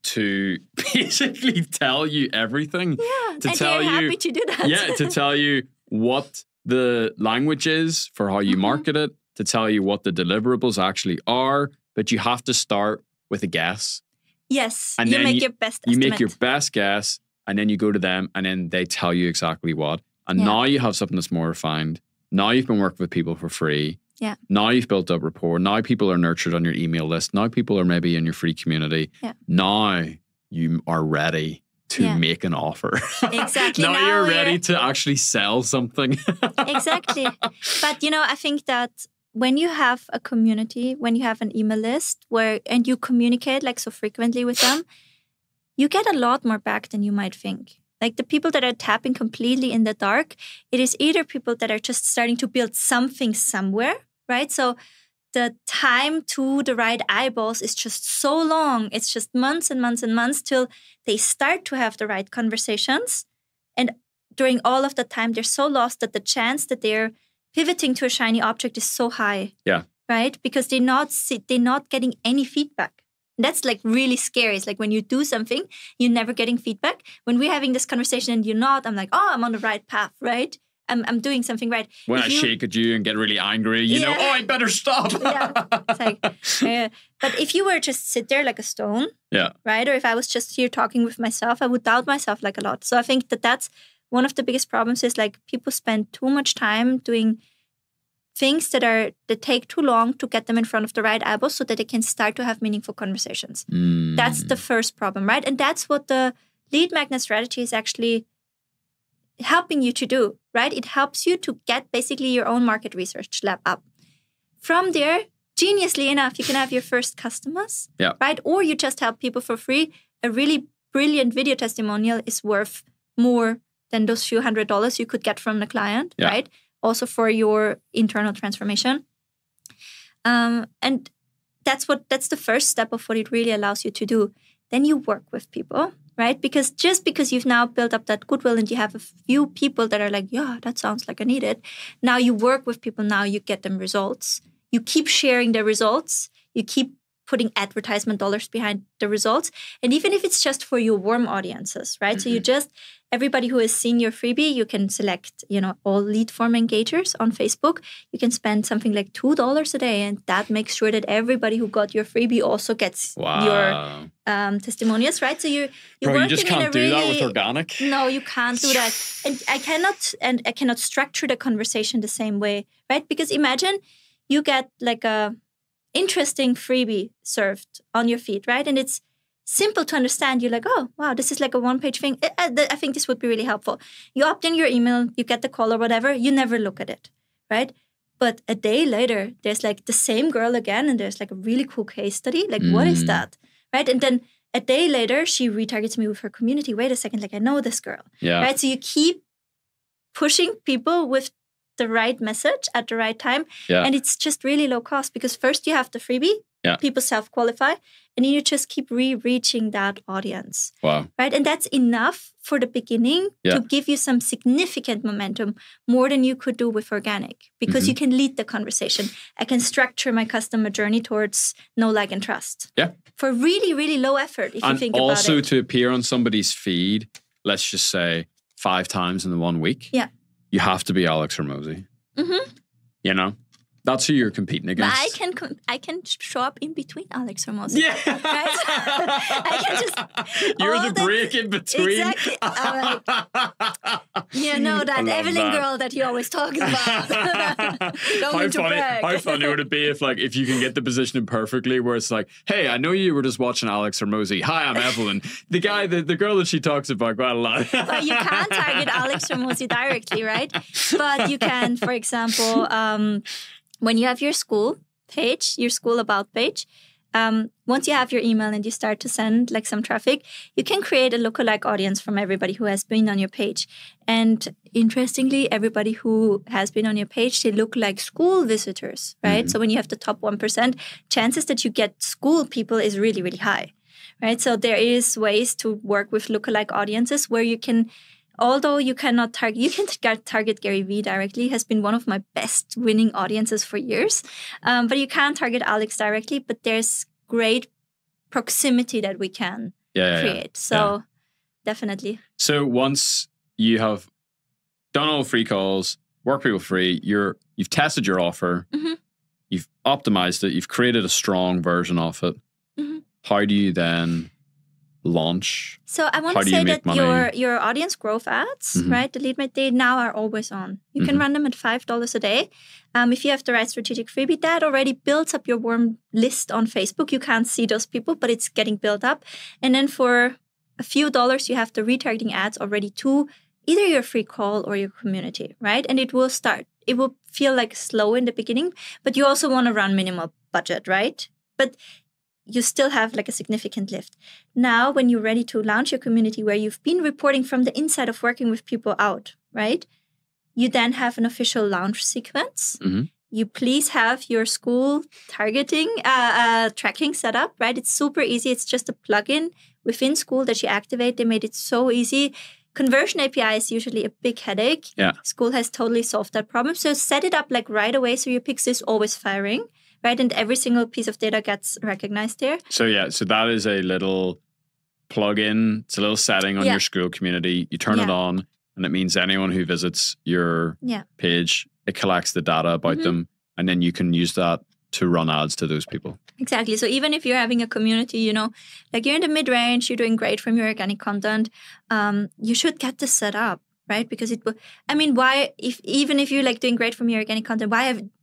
to basically tell you everything. Yeah, and they're happy to do that. Yeah, to tell you what the language is for how you market it, to tell you what the deliverables actually are, but you have to start with a guess. Yes, and you make your best estimate. You make your best guess, and then you go to them, and then they tell you exactly what. And now you have something that's more refined. Now you've been working with people for free. Yeah. Now you've built up rapport. Now people are nurtured on your email list. Now people are maybe in your free community. Yeah. Now you are ready to make an offer. Exactly. now you're ready to actually sell something. Exactly. But, I think that when you have a community, when you have an email list and you communicate like so frequently with them, you get a lot more back than you might think. Like the people that are tapping completely in the dark, it is either people that are just starting to build something somewhere, right? So the time to the right eyeballs is just so long. It's just months and months and months till they start to have the right conversations. And during all of the time, they're so lost that the chance that they're pivoting to a shiny object is so high. Yeah. Right? Because they're not getting any feedback. And that's like really scary. It's like when you do something, you're never getting feedback. When we're having this conversation and you're not, I'm like, oh, I'm on the right path, right? I'm doing something right. When I shake at you and get really angry, you know, I better stop. It's like, but if you were just sit there like a stone, right? Or if I was just here talking with myself, I would doubt myself like a lot. So I think that's one of the biggest problems is like people spend too much time doing things that take too long to get them in front of the right eyeballs so that they can start to have meaningful conversations. That's the first problem, right? And that's what the lead magnet strategy is actually helping you to do, right? It helps you to get basically your own market research lab up. From there, geniusly enough, you can have your first customers, right? Or you just help people for free. A really brilliant video testimonial is worth more than those few $100s you could get from the client, right? Also for your internal transformation. And that's the first step of what it really allows you to do. Then you work with people, right? Because just because you've now built up that goodwill and you have a few people that are like, yeah, that sounds like I need it. Now you work with people, now you get them results. You keep sharing the results. You keep putting advertisement dollars behind the results. And even if it's just for your warm audiences, right? So you just, everybody who has seen your freebie, you can select, all lead form engagers on Facebook. You can spend something like $2 a day. And that makes sure that everybody who got your freebie also gets your testimonials, right? So you're working you just can't do that with organic. No, you can't do that. And I cannot structure the conversation the same way, right? Because imagine you get like a interesting freebie served on your feed, right? And it's simple to understand. You're like, oh, wow, this is like a one-page thing. I think this would be really helpful. You opt in your email, you get the call or whatever, you never look at it, right? But a day later, there's like the same girl again, and there's like a really cool case study. Like, what is that, right? And then a day later, she retargets me with her community. Wait a second, like I know this girl, right? So you keep pushing people with the right message at the right time. And it's just really low cost because first you have the freebie, people self-qualify, and then you just keep reaching that audience. Wow. Right? And that's enough for the beginning to give you some significant momentum, more than you could do with organic, because you can lead the conversation. I can structure my customer journey towards know, like, and trust. Yeah. For really, really low effort, if you think about it. And also to appear on somebody's feed, let's just say 5 times in the 1 week. Yeah. You have to be Alex Hormozi. You know? That's who you're competing against. But I can show up in between Alex Hormozi. Yeah. Right? I can just... You're the break in between. Exactly. That Evelyn girl that he always talks about. How funny would it be if you can get the positioning perfectly where it's like, hey, I know you were just watching Alex Hormozi. Hi, I'm Evelyn. The girl that she talks about quite a lot. But you can't target Alex Hormozi directly, right? But you can, for example... when you have your Skool page, your Skool about page, once you have your email and you start to send like some traffic, you can create a lookalike audience from everybody who has been on your page. And interestingly, everybody who has been on your page, they look like Skool visitors, right? So when you have the top 1%, chances that you get Skool people is really, really high, right? So there is ways to work with lookalike audiences where you can... Although you cannot target, you can target Gary Vee directly. He has been one of my best winning audiences for years. But you can't target Alex directly, but there's great proximity that we can create. So definitely. So once you have done all free calls, work people free, you've tested your offer, you've optimized it, you've created a strong version of it. How do you then... launch? So I want to say that your audience growth ads, right, the lead magnet, they now are always on. You can run them at $5 a day. If you have the right strategic freebie, that already builds up your warm list on Facebook. You can't see those people, but it's getting built up. And then for a few dollars, you have the retargeting ads already to either your free call or your community, right? And it will start. It will feel like slow in the beginning, but you also want to run minimal budget, right? But you still have like a significant lift. Now, when you're ready to launch your community where you've been reporting from the inside of working with people out, right? You then have an official launch sequence. You please have your Skool targeting tracking set up, right? It's super easy. It's just a plugin within Skool that you activate. They made it so easy. Conversion API is usually a big headache. Yeah. Skool has totally solved that problem. So set it up like right away so your pixel is always firing. Right, and every single piece of data gets recognized there. So so that is a little plugin. It's a little setting on your Skool community. You turn it on. And it means anyone who visits your page, it collects the data about them, and then you can use that to run ads to those people. Exactly. So even if you're having a community, you know, like you're in the mid-range, you're doing great from your organic content, you should get this set up, right? Because it will, I mean, why, even if you're like doing great from your organic content,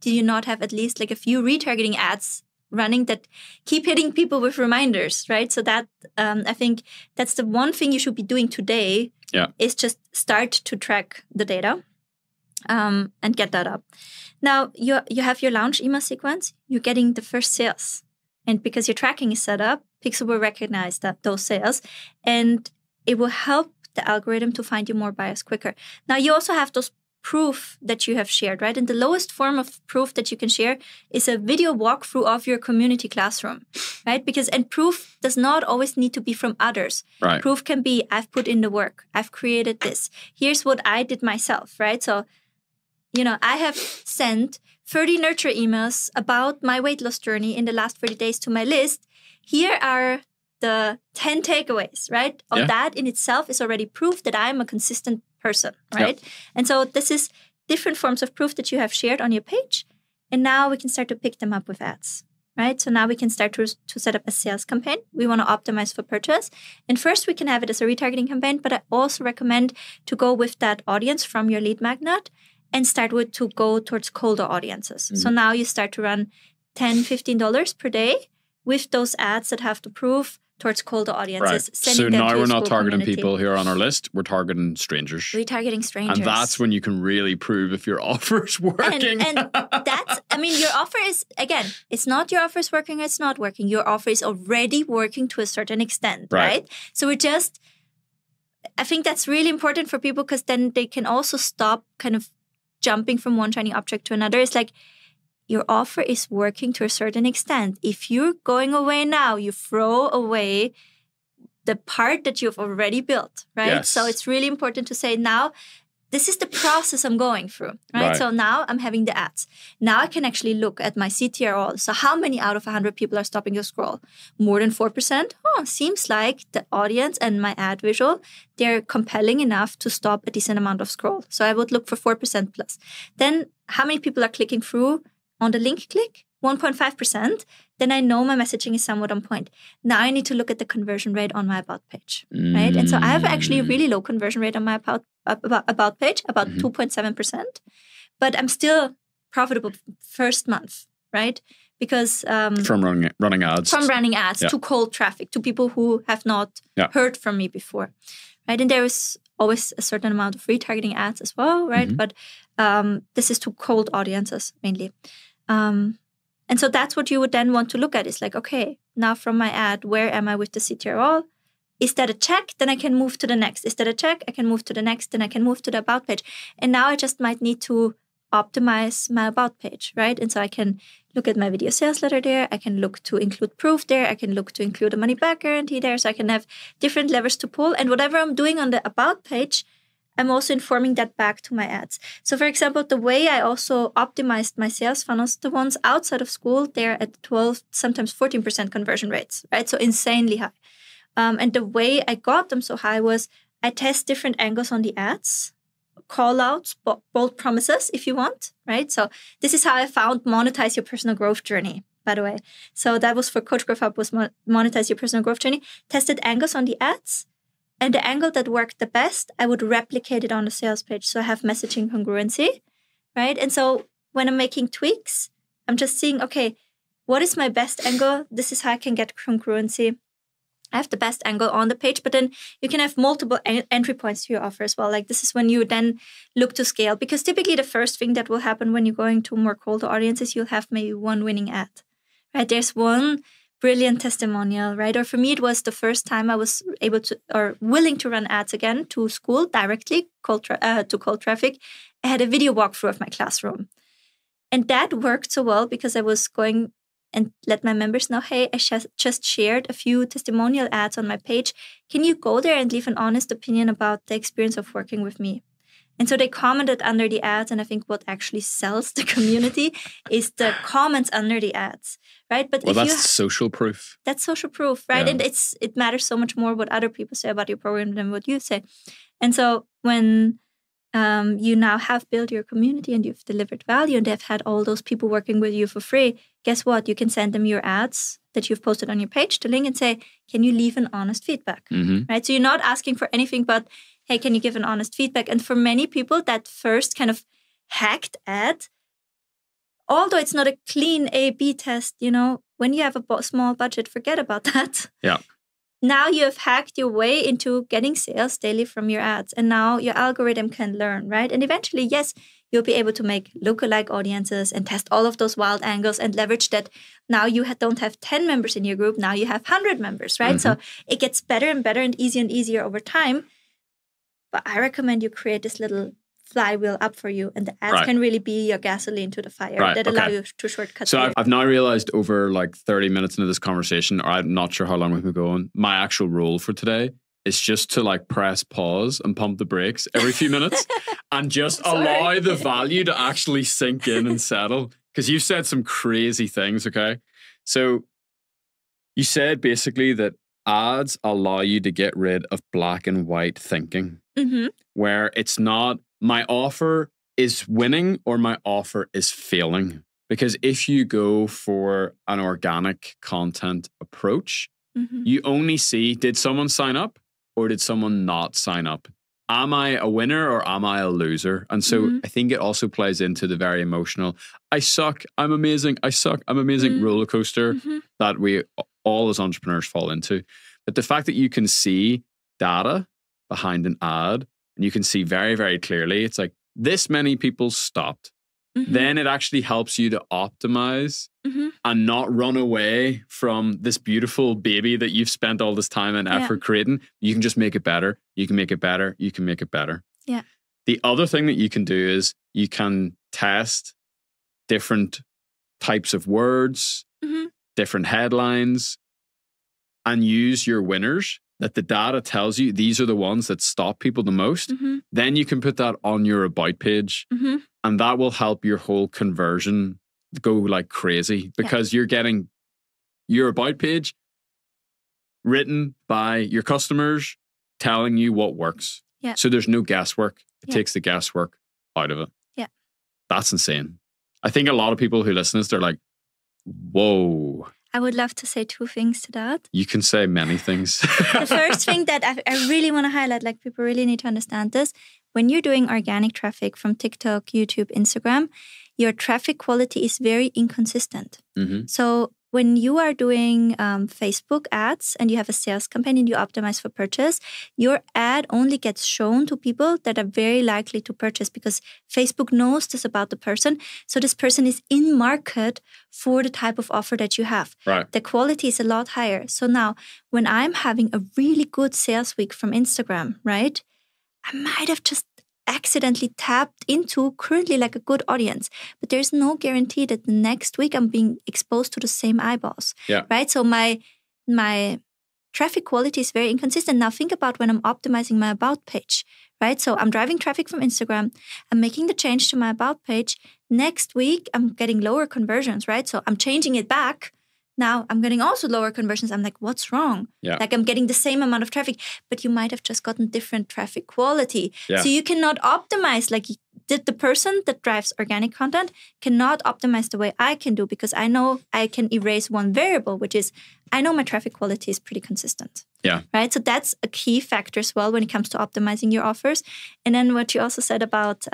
do you not have at least like a few retargeting ads running that keep hitting people with reminders, right? So that, I think that's the one thing you should be doing today is just start to track the data and get that up. Now, you have your launch email sequence, you're getting the first sales. And because your tracking is set up, Pixel will recognize those sales and it will help the algorithm to find you more buyers quicker. Now, you also have those proof that you have shared, right? And the lowest form of proof that you can share is a video walkthrough of your community classroom, right? And proof does not always need to be from others. Right. Proof can be, I've put in the work, I've created this. Here's what I did myself, right? So, you know, I have sent 30 nurture emails about my weight loss journey in the last 30 days to my list. Here are the 10 takeaways, right? That in itself is already proof that I'm a consistent person, right? Yep. And so this is different forms of proof that you have shared on your page. And now we can start to pick them up with ads, right? So now we can start to set up a sales campaign. We want to optimize for purchase. And first we can have it as a retargeting campaign, but I also recommend to go with that audience from your lead magnet and start to go towards colder audiences. Mm-hmm. So now you start to run $10, $15 per day with those ads that have to prove towards colder audiences. Right. So now we're not targeting people who are on our list. We're targeting strangers. Retargeting strangers. And that's when you can really prove if your offer is working. And that's, I mean, your offer is, again, it's not your offer is working or it's not working. Your offer is already working to a certain extent, right? So I think that's really important for people because then they can also stop kind of jumping from one shiny object to another. It's like, your offer is working to a certain extent. If you're going away now, you throw away the part that you've already built, right? Yes. So it's really important to say now, this is the process I'm going through, right? So now I'm having the ads. Now I can actually look at my CTRL. So how many out of 100 people are stopping your scroll? More than 4%? Oh, seems like the audience and my ad visual, they're compelling enough to stop a decent amount of scroll. So I would look for 4% plus. Then how many people are clicking through on the link click? 1.5%. Then I know my messaging is somewhat on point. Now I need to look at the conversion rate on my about page, right? And so I have actually a really low conversion rate on my about page, about 2.7%. But I'm still profitable first month, right? Because from running ads. From running ads to cold traffic, to people who have not heard from me before, right? And there is always a certain amount of retargeting ads as well, right? But this is to cold audiences mainly. And so that's what you would then want to look at. Is like, okay, now from my ad, where am I with the CTRL? Is that a check? Then I can move to the next. Is that a check? I can move to the next. Then I can move to the about page. And now I just might need to optimize my about page, right? And so I can look at my video sales letter there. I can look to include proof there. I can look to include a money back guarantee there. So I can have different levers to pull. And whatever I'm doing on the about page, I'm also informing that back to my ads. So for example, the way I also optimized my sales funnels, the ones outside of Skool, they're at 12, sometimes 14% conversion rates, right? So insanely high. And the way I got them so high was I test different angles on the ads, call outs, bold promises if you want, right? So this is how I found monetize your personal growth journey, by the way. So that was for Coach Growth Hub, was monetize your personal growth journey, tested angles on the ads. And the angle that worked the best, I would replicate it on the sales page. So I have messaging congruency, right? And so when I'm making tweaks, I'm just seeing, okay, what is my best angle? This is how I can get congruency. I have the best angle on the page, but then you can have multiple entry points to your offer as well. Like this is when you then look to scale. Because typically the first thing that will happen when you're going to more colder audiences, you'll have maybe one winning ad, right? There's one brilliant testimonial, right? Or for me, it was the first time I was able to or willing to run ads again to Skool directly, to cold traffic. I had a video walkthrough of my classroom. And that worked so well because I was going and let my members know, hey, I just shared a few testimonial ads on my page. Can you go there and leave an honest opinion about the experience of working with me? And so they commented under the ads. And I think what actually sells the community is the comments under the ads, right? But well, that's social proof. That's social proof, right? Yeah. And it matters so much more what other people say about your program than what you say. And so when you now have built your community and you've delivered value and they've had all those people working with you for free, guess what? You can send them your ads that you've posted on your page to link and say, can you leave an honest feedback? Right? So you're not asking for anything but, hey, can you give an honest feedback? And for many people, that first kind of hacked ad, although it's not a clean A/B test, when you have a small budget, forget about that. Yeah. Now you have hacked your way into getting sales daily from your ads. And now your algorithm can learn, right? And eventually, yes, you'll be able to make lookalike audiences and test all of those wild angles and leverage that. Now you don't have 10 members in your group. Now you have 100 members, right? So it gets better and better and easier over time. But I recommend you create this little flywheel up for you, and the ads can really be your gasoline to the fire that allow you to shortcut. So I've now realized over like 30 minutes into this conversation, or I'm not sure how long we've been going, my actual rule for today is just to like press pause and pump the brakes every few minutes and just allow the value to actually sink in and settle. Because you've said some crazy things, okay? So you said basically that ads allow you to get rid of black and white thinking, where it's not my offer is winning or my offer is failing. Because if you go for an organic content approach, you only see, did someone sign up or did someone not sign up? Am I a winner or am I a loser? And so I think it also plays into the very emotional, I suck, I'm amazing, I suck, I'm amazing roller coaster that we all as entrepreneurs fall into. But the fact that you can see data behind an ad and you can see very, very clearly, it's like this many people stopped. Then it actually helps you to optimize and not run away from this beautiful baby that you've spent all this time and effort creating. You can just make it better. You can make it better. You can make it better. Yeah. The other thing that you can do is you can test different types of words, different headlines, and use your winners that the data tells you these are the ones that stop people the most. Then you can put that on your about page. And that will help your whole conversion go like crazy because you're getting your about page written by your customers telling you what works. Yeah. So there's no guesswork. It takes the guesswork out of it. Yeah. That's insane. I think a lot of people who listen to this, they're like, whoa. I would love to say two things to that. You can say many things. The first thing that I really want to highlight, like people really need to understand this, when you're doing organic traffic from TikTok, YouTube, Instagram, your traffic quality is very inconsistent. So when you are doing Facebook ads and you have a sales campaign and you optimize for purchase, your ad only gets shown to people that are very likely to purchase because Facebook knows this about the person. So this person is in market for the type of offer that you have. Right. The quality is a lot higher. So now when I'm having a really good sales week from Instagram, right, I might have just accidentally tapped into currently like a good audience, but there's no guarantee that the next week I'm being exposed to the same eyeballs, right? So my traffic quality is very inconsistent. Now think about when I'm optimizing my about page, right? So I'm driving traffic from Instagram, I'm making the change to my about page. Next week, I'm getting lower conversions, right? So I'm changing it back. Now I'm getting also lower conversions. I'm like, what's wrong? Like I'm getting the same amount of traffic, but you might have just gotten different traffic quality. So you cannot optimize. Like the person that drives organic content cannot optimize the way I can do because I know I can erase one variable, which is I know my traffic quality is pretty consistent. Yeah. Right. So that's a key factor as well when it comes to optimizing your offers. And then what you also said about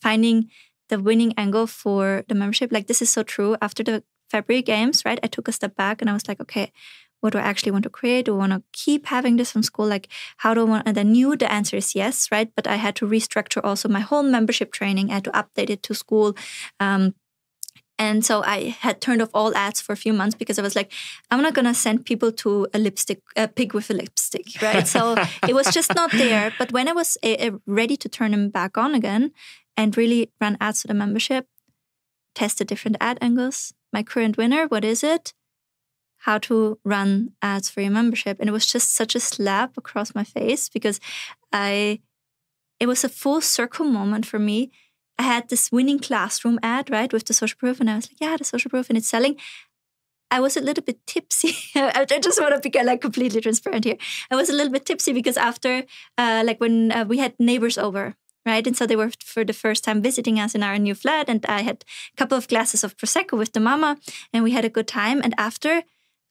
finding the winning angle for the membership, like this is so true. After the February games, right? I took a step back and I was like, okay, what do I actually want to create? Do I want to keep having this from Skool? Like, how do I want? And I knew the answer is yes, right? But I had to restructure also my whole membership training. I had to update it to Skool. And so I had turned off all ads for a few months because I was like, I'm not going to send people to a pig with a lipstick, right? So it was just not there. But when I was ready to turn them back on again and really run ads to the membership, tested different ad angles, my current winner, what is it? How to run ads for your membership. And it was just such a slap across my face because it it was a full circle moment for me. I had this winning classroom ad, right, with the social proof. And I was like, yeah, the social proof and it's selling. I was a little bit tipsy. I just want to be like completely transparent here. I was a little bit tipsy because after, when we had neighbors over, right? And so they were for the first time visiting us in our new flat. And I had a couple of glasses of Prosecco with the mama and we had a good time. And after,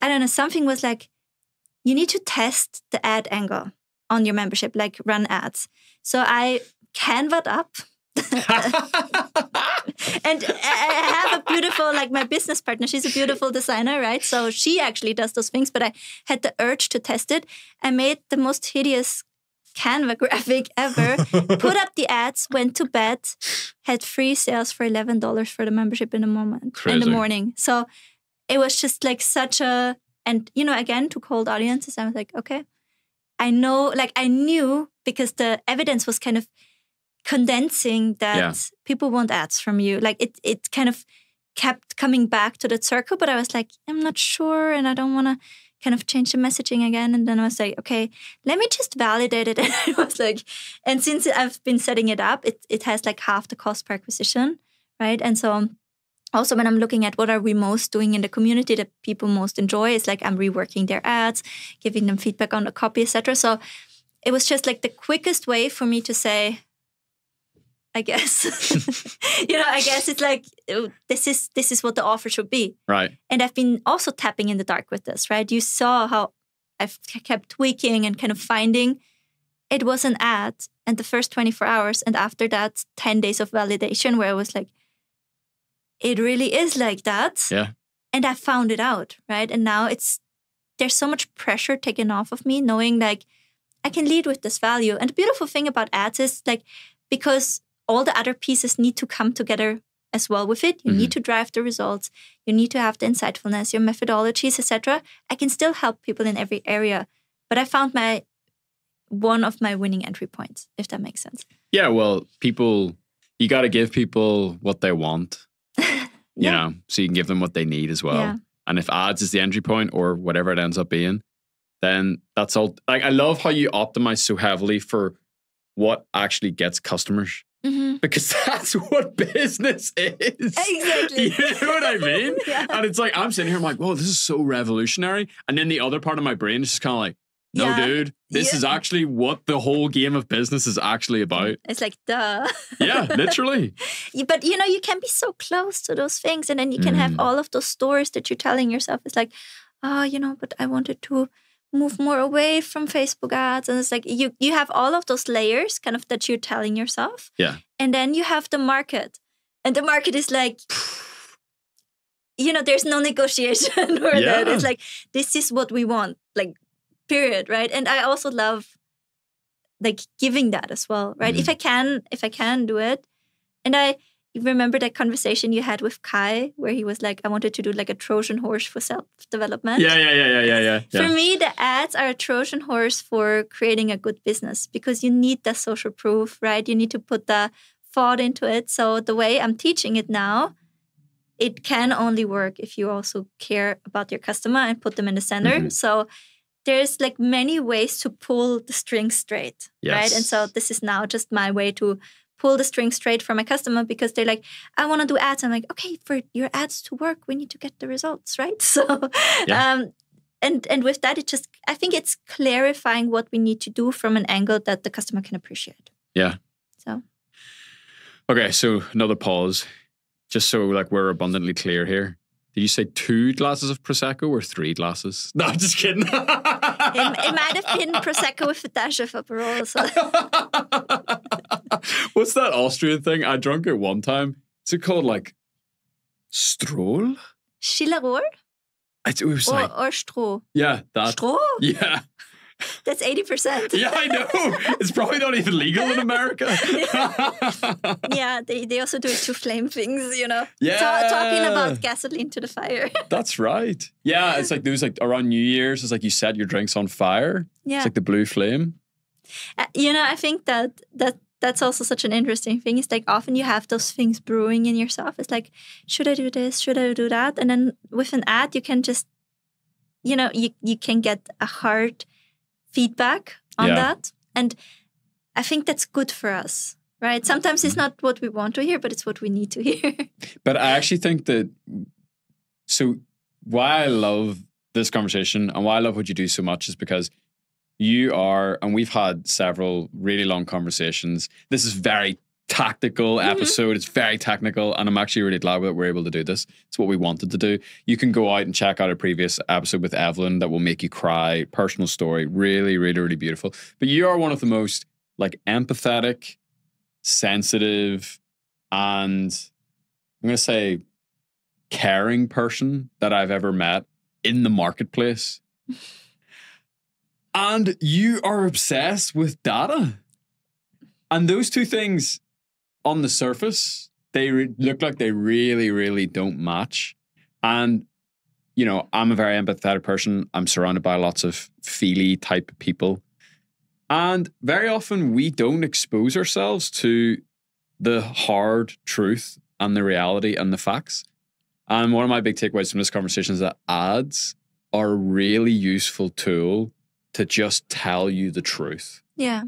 I don't know, something was like, you need to test the ad angle on your membership, like run ads. So I canva'd up. And I have a beautiful, like my business partner, she's a beautiful designer, right? So she actually does those things, but I had the urge to test it. I made the most hideous Canva graphic ever, put up the ads, went to bed, had free sales for $11 for the membership in the morning. So it was just like and again, to cold audiences, I was like, okay, I knew because the evidence was kind of condensing that people want ads from you. Like it kind of kept coming back to that circle, but I was like, I'm not sure and I don't want to kind of change the messaging again. And then I was like, okay, let me just validate it. And I was like, and since I've been setting it up, it has like half the cost per acquisition, right? And so also when I'm looking at what are we most doing in the community that people most enjoy, it's like I'm reworking their ads, giving them feedback on the copy, etc. So it was just like the quickest way for me to say, I guess, I guess it's like, this is what the offer should be. Right. And I've been also tapping in the dark with this, right? You saw how I've kept tweaking and kind of finding it was an ad and the first 24 hours. And after that, 10 days of validation where I was like, it really is like that. Yeah. And I found it out, right? And now there's so much pressure taken off of me knowing like I can lead with this value. And the beautiful thing about ads is like, because all the other pieces need to come together as well with it. You need to drive the results. You need to have the insightfulness, your methodologies, etc. I can still help people in every area. But I found one of my winning entry points, if that makes sense. Yeah, well, you got to give people what they want, so you can give them what they need as well. Yeah. And if ads is the entry point or whatever it ends up being, then that's all. Like, I love how you optimize so heavily for what actually gets customers. Mm-hmm. Because that's what business is. Exactly. You know what I mean? Yeah. And it's like, I'm sitting here, I'm like, whoa, this is so revolutionary. And then the other part of my brain is just kind of like, no, dude, this is actually what the whole game of business is actually about. It's like, duh. Yeah, literally. But, you can be so close to those things. And then you can have all of those stories that you're telling yourself. It's like, but I wanted to move more away from Facebook ads. And it's like you have all of those layers kind of that you're telling yourself. Yeah. And then you have the market. And the market is like, there's no negotiation or that. It's like, this is what we want, like, period, right? And I also love like giving that as well, right? If I can do it. And you remember that conversation you had with Kai where he was like, I wanted to do like a Trojan horse for self-development. Yeah. For me, the ads are a Trojan horse for creating a good business because you need the social proof, right? You need to put the thought into it. So the way I'm teaching it now, it can only work if you also care about your customer and put them in the center. Mm-hmm. So there's like many ways to pull the string straight, right? And so this is now just my way to pull the string straight for my customer because they're like, I want to do ads. I'm like, okay, for your ads to work, we need to get the results, right? So, and with that, I think it's clarifying what we need to do from an angle that the customer can appreciate. Yeah. So. Okay, so another pause, just so like we're abundantly clear here. Did you say 2 glasses of Prosecco or 3 glasses? No, I'm just kidding. It might have been Prosecco with a dash of Aperol. So. What's that Austrian thing? I drank it one time. Is it called like Stroll? Schillerol? It was or Stroh. Yeah, that. Stroh? Yeah. That's 80%. Yeah, I know. It's probably not even legal in America. Yeah, they also do it to flame things, Yeah. Talking about gasoline to the fire. That's right. Yeah, it's like there was like around New Year's, it's like you set your drinks on fire. Yeah. It's like the blue flame. I think that's also such an interesting thing. It's like often you have those things brewing in yourself. It's like, should I do this? Should I do that? And then with an ad, you can just, you can get a hard feedback on that. And I think that's good for us, right? Sometimes it's not what we want to hear, but it's what we need to hear. But I actually think that, so why I love this conversation and why I love what you do so much is because you are, and we've had several really long conversations. This is very tactical episode. It's very technical, and I'm actually really glad that we're able to do this. It's what we wanted to do. You can go out and check out a previous episode with Evelyn that will make you cry. Personal story, really, really, really beautiful. But you are one of the most like empathetic, sensitive, and I'm going to say caring person that I've ever met in the marketplace. And you are obsessed with data. And those two things on the surface, they look like they really, really don't match. And, you know, I'm a very empathetic person. I'm surrounded by lots of feely type people. And very often we don't expose ourselves to the hard truth and the reality and the facts. And one of my big takeaways from this conversation is that ads are a really useful tool to just tell you the truth. Yeah.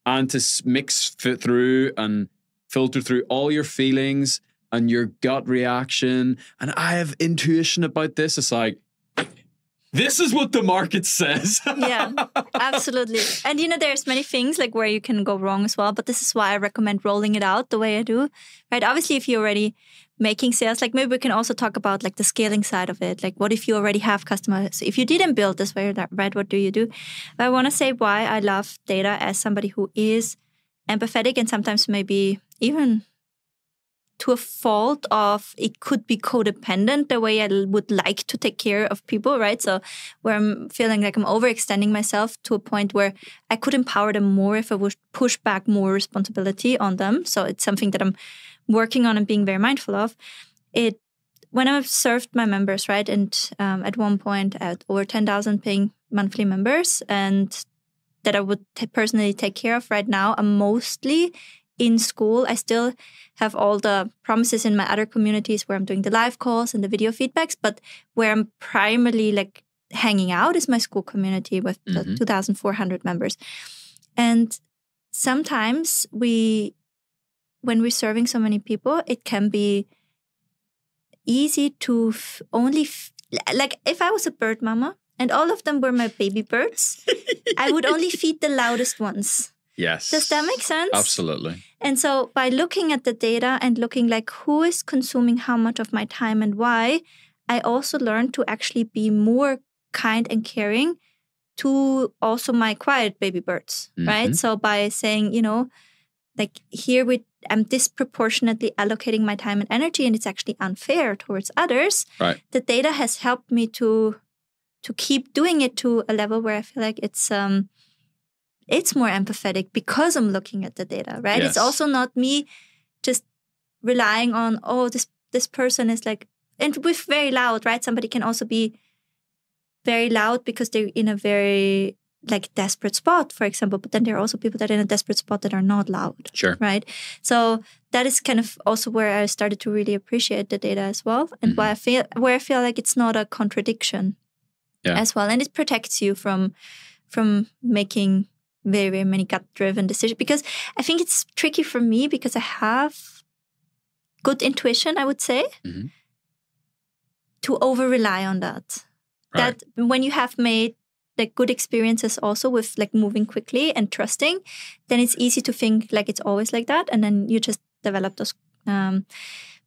And to mix through and filter through all your feelings and your gut reaction. And I have intuition about this. It's like, this is what the market says. Yeah, absolutely. And you know, there's many things like where you can go wrong as well. But this is why I recommend rolling it out the way I do. Right? Obviously, if you're already making sales, like maybe we can also talk about like the scaling side of it. Like what if you already have customers? If you didn't build this way, right, what do you do? But I want to say why I love data as somebody who is empathetic and sometimes maybe even to a fault of it could be codependent the way I would like to take care of people, right? So where I'm feeling like I'm overextending myself to a point where I could empower them more if I would push back more responsibility on them. So it's something that I'm working on and being very mindful of. When I've served my members, right? And at one point I had over 10,000 paying monthly members and that I would personally take care of right now. I'm mostly in Skool. I still have all the promises in my other communities where I'm doing the live calls and the video feedbacks, but where I'm primarily like hanging out is my Skool community with the 2,400 members. And sometimes when we're serving so many people, it can be easy to like if I was a bird mama and all of them were my baby birds, I would only feed the loudest ones. Yes. Does that make sense? Absolutely. And so by looking at the data and looking like who is consuming how much of my time and why, I also learned to actually be more kind and caring to also my quiet baby birds, right? So by saying, you know, like here I'm disproportionately allocating my time and energy and it's actually unfair towards others. Right. The data has helped me to keep doing it to a level where I feel like it's more empathetic because I'm looking at the data, right? Yes. It's also not me just relying on, this person is like, and with very loud, right? Somebody can also be very loud because they're in a very like desperate spot, for example. But then there are also people that are in a desperate spot that are not loud. Sure. Right? So that is kind of also where I started to really appreciate the data as well. And where I feel like it's not a contradiction as well. And it protects you from making very, very many gut-driven decisions. Because I think it's tricky for me because I have good intuition, I would say, to over-rely on that. Right. That when you have made like good experiences also with like moving quickly and trusting, then it's easy to think like it's always like that. And then you just develop those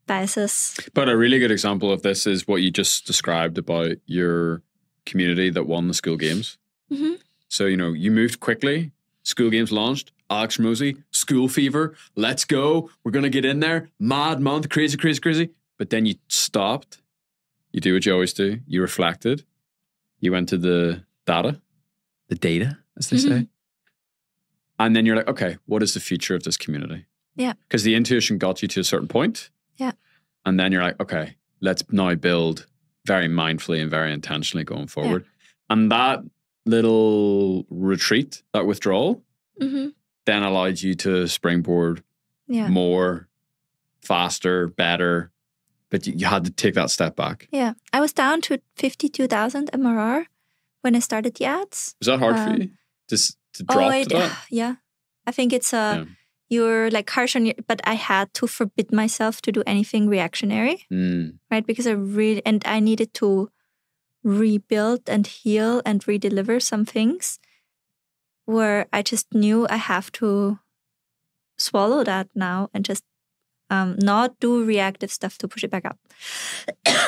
biases. But a really good example of this is what you just described about your community that won the Skool Games. So, you know, you moved quickly. Skool Games launched. Alex Mosey, Skool Fever. Let's go. We're going to get in there. Mad month. Crazy, crazy, crazy. But then you stopped. You do what you always do. You reflected. You went to the data, as they say. And then you're like, okay, what is the future of this community? Yeah. Because the intuition got you to a certain point. Yeah. And then you're like, okay, let's now build very mindfully and very intentionally going forward. Yeah. And that little retreat, that withdrawal, then allowed you to springboard more, faster, better. But you had to take that step back. Yeah. I was down to 52,000 MRR when I started the ads. Was that hard for you? To drop to that? Yeah. I think it's you're like harsh on but I had to forbid myself to do anything reactionary, right? Because I needed to rebuild and heal and redeliver some things where I just knew I have to swallow that now and just not do reactive stuff to push it back up.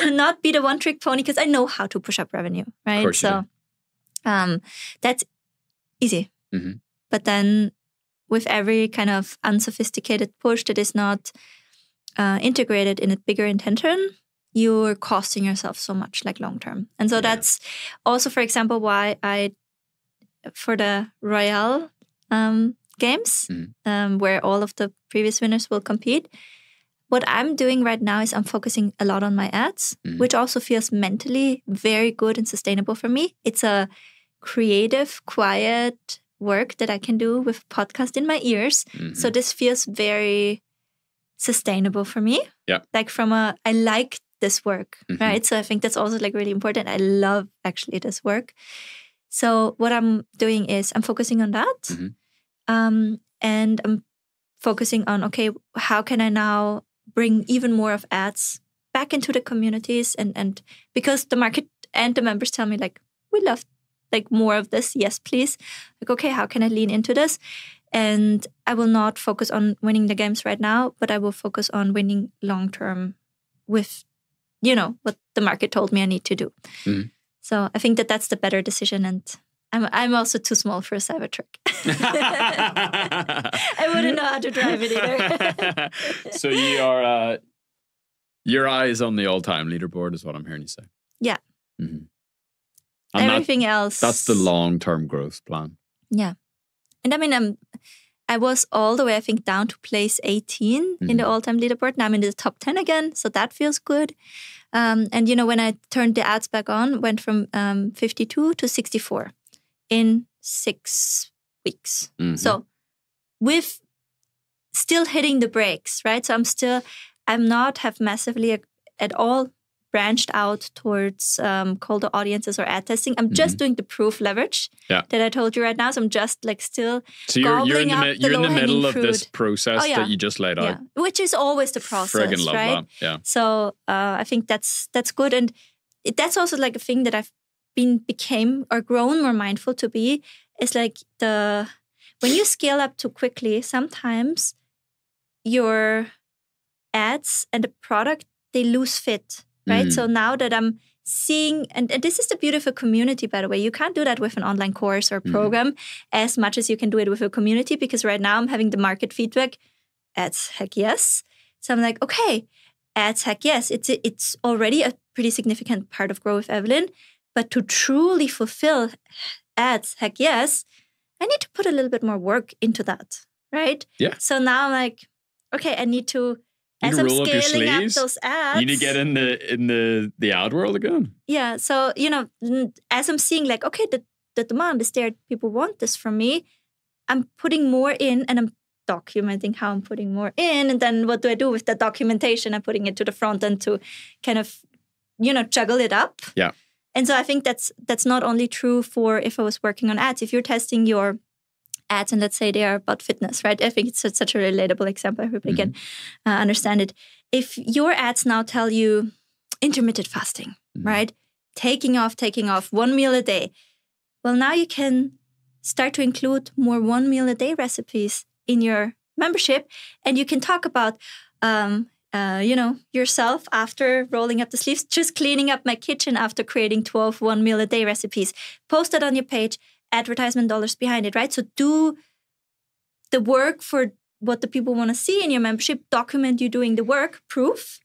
Not be the one trick pony because I know how to push up revenue, right? So that's easy. But then with every kind of unsophisticated push that is not integrated in a bigger intention, you're costing yourself so much like long term. And so that's also, for example, why for the Royale games, where all of the previous winners will compete, what I'm doing right now is I'm focusing a lot on my ads, which also feels mentally very good and sustainable for me. It's a creative, quiet work that I can do with podcast in my ears. So this feels very sustainable for me. Yeah. Like I like this work, right? So I think that's also like really important. I love actually this work. So what I'm doing is I'm focusing on that. And I'm focusing on, okay, how can I now bring even more of ads back into the communities? And because the market and the members tell me like, we love like more of this. Yes, please. Like, okay, how can I lean into this? And I will not focus on winning the games right now, but I will focus on winning long-term with, what the market told me I need to do. So I think that's the better decision. And I'm also too small for a Cybertruck. I wouldn't know how to drive it either. So you are, your eye is on the all-time leaderboard is what I'm hearing you say. Yeah. And everything else. That's the long-term growth plan. Yeah. And I mean, I was all the way, I think, down to place 18 in the all-time leaderboard. Now I'm in the top 10 again, so that feels good. And, when I turned the ads back on, went from 52 to 64 in 6 weeks. So with still hitting the brakes, right? So I'm not have massively at all branched out towards colder audiences or ad testing. I'm just doing the proof leverage that I told you right now. So I'm just like still you're in the middle of this process that you just laid out. Which is always the process, friggin' love right? That. Yeah. So I think that's good. And that's also like a thing that I've became or grown more mindful to be is like when you scale up too quickly, sometimes your ads and the product, they lose fit. Right. So now that I'm seeing, and this is the beautiful community, by the way, you can't do that with an online course or program as much as you can do it with a community, because right now I'm having the market feedback. Ads, heck yes. So I'm like, okay, ads, heck yes. It's already a pretty significant part of Grow with Evelyn. But to truly fulfill ads, heck yes, I need to put a little bit more work into that. Right. Yeah. So now I'm like, okay, I need to. As I'm scaling up those ads, you need to get in the ad world again. Yeah. So, as I'm seeing like, okay, the demand is there. People want this from me. I'm putting more in and I'm documenting how I'm putting more in. And then what do I do with the documentation? I'm putting it to the front end to kind of, juggle it up. Yeah. And so I think that's not only true for if I was working on ads. If you're testing your ads and let's say they are about fitness, right? I think it's such a relatable example. Everybody can understand it. If your ads now tell you intermittent fasting, right? Taking off 1 meal a day. Well, now you can start to include more 1 meal a day recipes in your membership. And you can talk about, yourself after rolling up the sleeves, just cleaning up my kitchen after creating 12 1 meal a day recipes. Post it on your page. Advertisement dollars behind it, right? So do the work for what the people want to see in your membership, document you doing the work, proof,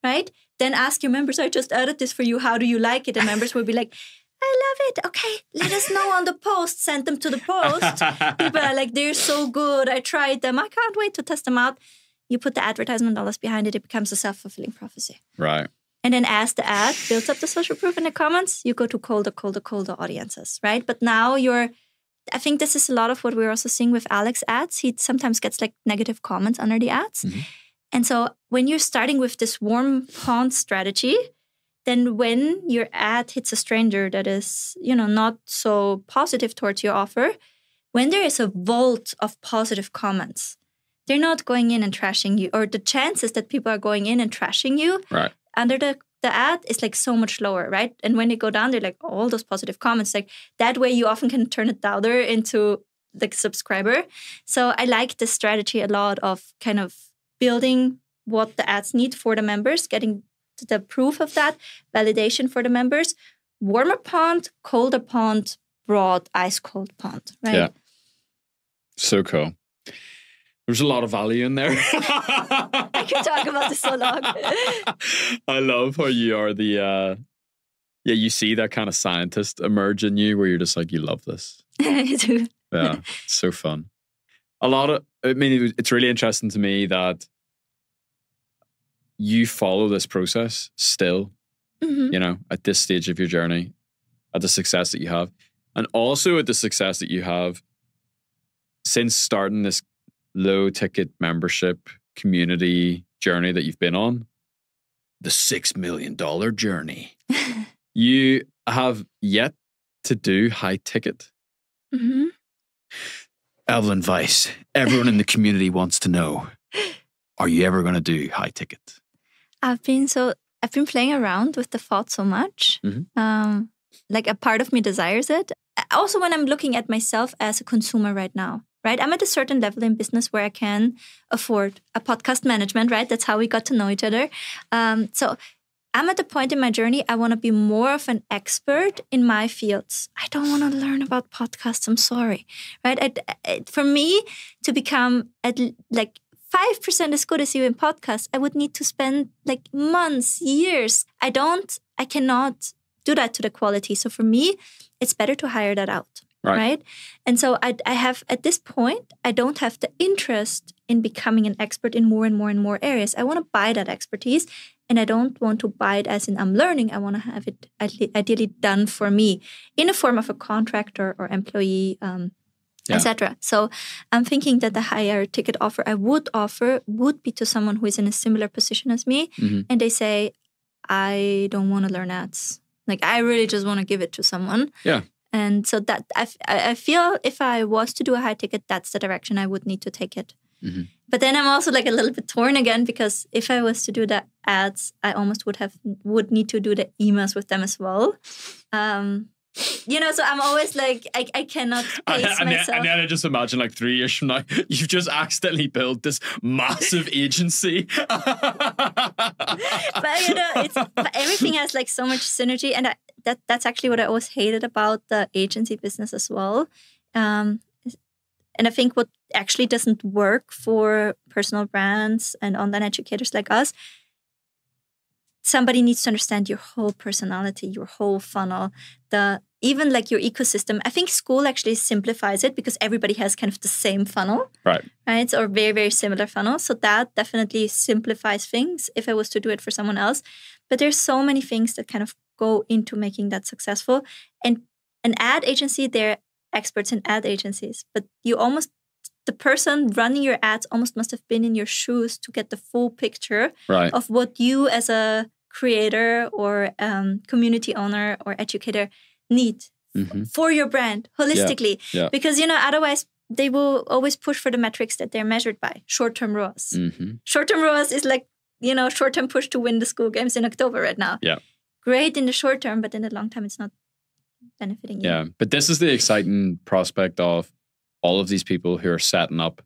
right? Then ask your members, I just added this for you, how do you like it? And members will be like, I love it. Okay, let us know on the post, send them to the post. People are like, they're so good, I tried them, I can't wait to test them out. You put the advertisement dollars behind it, it becomes a self-fulfilling prophecy. Right. And then as the ad builds up the social proof in the comments, you go to colder audiences, right? But now I think this is a lot of what we're also seeing with Alex ads. He sometimes gets like negative comments under the ads. And so when you're starting with this warm pond strategy, then when your ad hits a stranger that is, not so positive towards your offer, when there is a vault of positive comments, they're not going in and trashing you, or the chances that people are going in and trashing you under the ad is like so much lower, right? And when they go down, they're like all those positive comments. Like that way you often can turn a doubter into the subscriber. So I like this strategy a lot of kind of building what the ads need for the members, getting the proof of that, validation for the members, warmer pond, colder pond, broad, ice cold pond, right? Yeah. So cool. There's a lot of value in there. I could talk about this so long. I love how you are you see that kind of scientist emerge in you where you're just like, you love this. I do. Yeah, so fun. It's really interesting to me that you follow this process still, at this stage of your journey, at the success that you have, and also at the success that you have since starting this low ticket membership community journey that you've been on, the $6 million journey. You have yet to do high ticket. Mm-hmm. Evelyn Weiss, everyone in the community wants to know, are you ever going to do high ticket? I've been playing around with the thought so much. Mm-hmm. Like a part of me desires it. Also, when I'm looking at myself as a consumer right now, right? I'm at a certain level in business where I can afford a podcast management, right? That's how we got to know each other. So I'm at the point in my journey, I want to be more of an expert in my fields. I don't want to learn about podcasts. I'm sorry, right? For me to become at like 5% as good as you in podcasts, I would need to spend like months, years. I cannot do that to the quality. So for me, it's better to hire that out. Right. And so I have, at this point, I don't have the interest in becoming an expert in more and more and more areas. I want to buy that expertise, and I don't want to buy it as in I'm learning. I want to have it ideally done for me in a form of a contractor or employee, etc. So I'm thinking that the higher ticket offer I would offer would be to someone who is in a similar position as me. Mm-hmm. And they say, I don't want to learn ads. Like, I really just want to give it to someone. Yeah. And so that I feel if I was to do a high ticket, that's the direction I would need to take it. Mm-hmm. But then I'm also like a little bit torn again, because if I was to do the ads, I almost would need to do the emails with them as well. So I'm always like, I cannot pace myself. And then I just imagine like 3 years from now, you've just accidentally built this massive agency. But everything has like so much synergy, and that's actually what I always hated about the agency business as well. And I think what actually doesn't work for personal brands and online educators like us, somebody needs to understand your whole personality, your whole funnel, even like your ecosystem. I think Skool actually simplifies it because everybody has kind of the same funnel. Right. Or very, very similar funnel. So that definitely simplifies things if I was to do it for someone else. But there's so many things that kind of go into making that successful. And an ad agency, they're experts in ad agencies, but the person running your ads almost must have been in your shoes to get the full picture of what you as a creator or community owner or educator need for your brand holistically. Yeah. Because, otherwise they will always push for the metrics that they're measured by. Short-term ROAS. Mm-hmm. Short-term ROAS is like, short-term push to win the Skool games in October right now. Yeah. Great in the short term, but in the long term, it's not benefiting you. Yeah, but this is the exciting prospect of all of these people who are setting up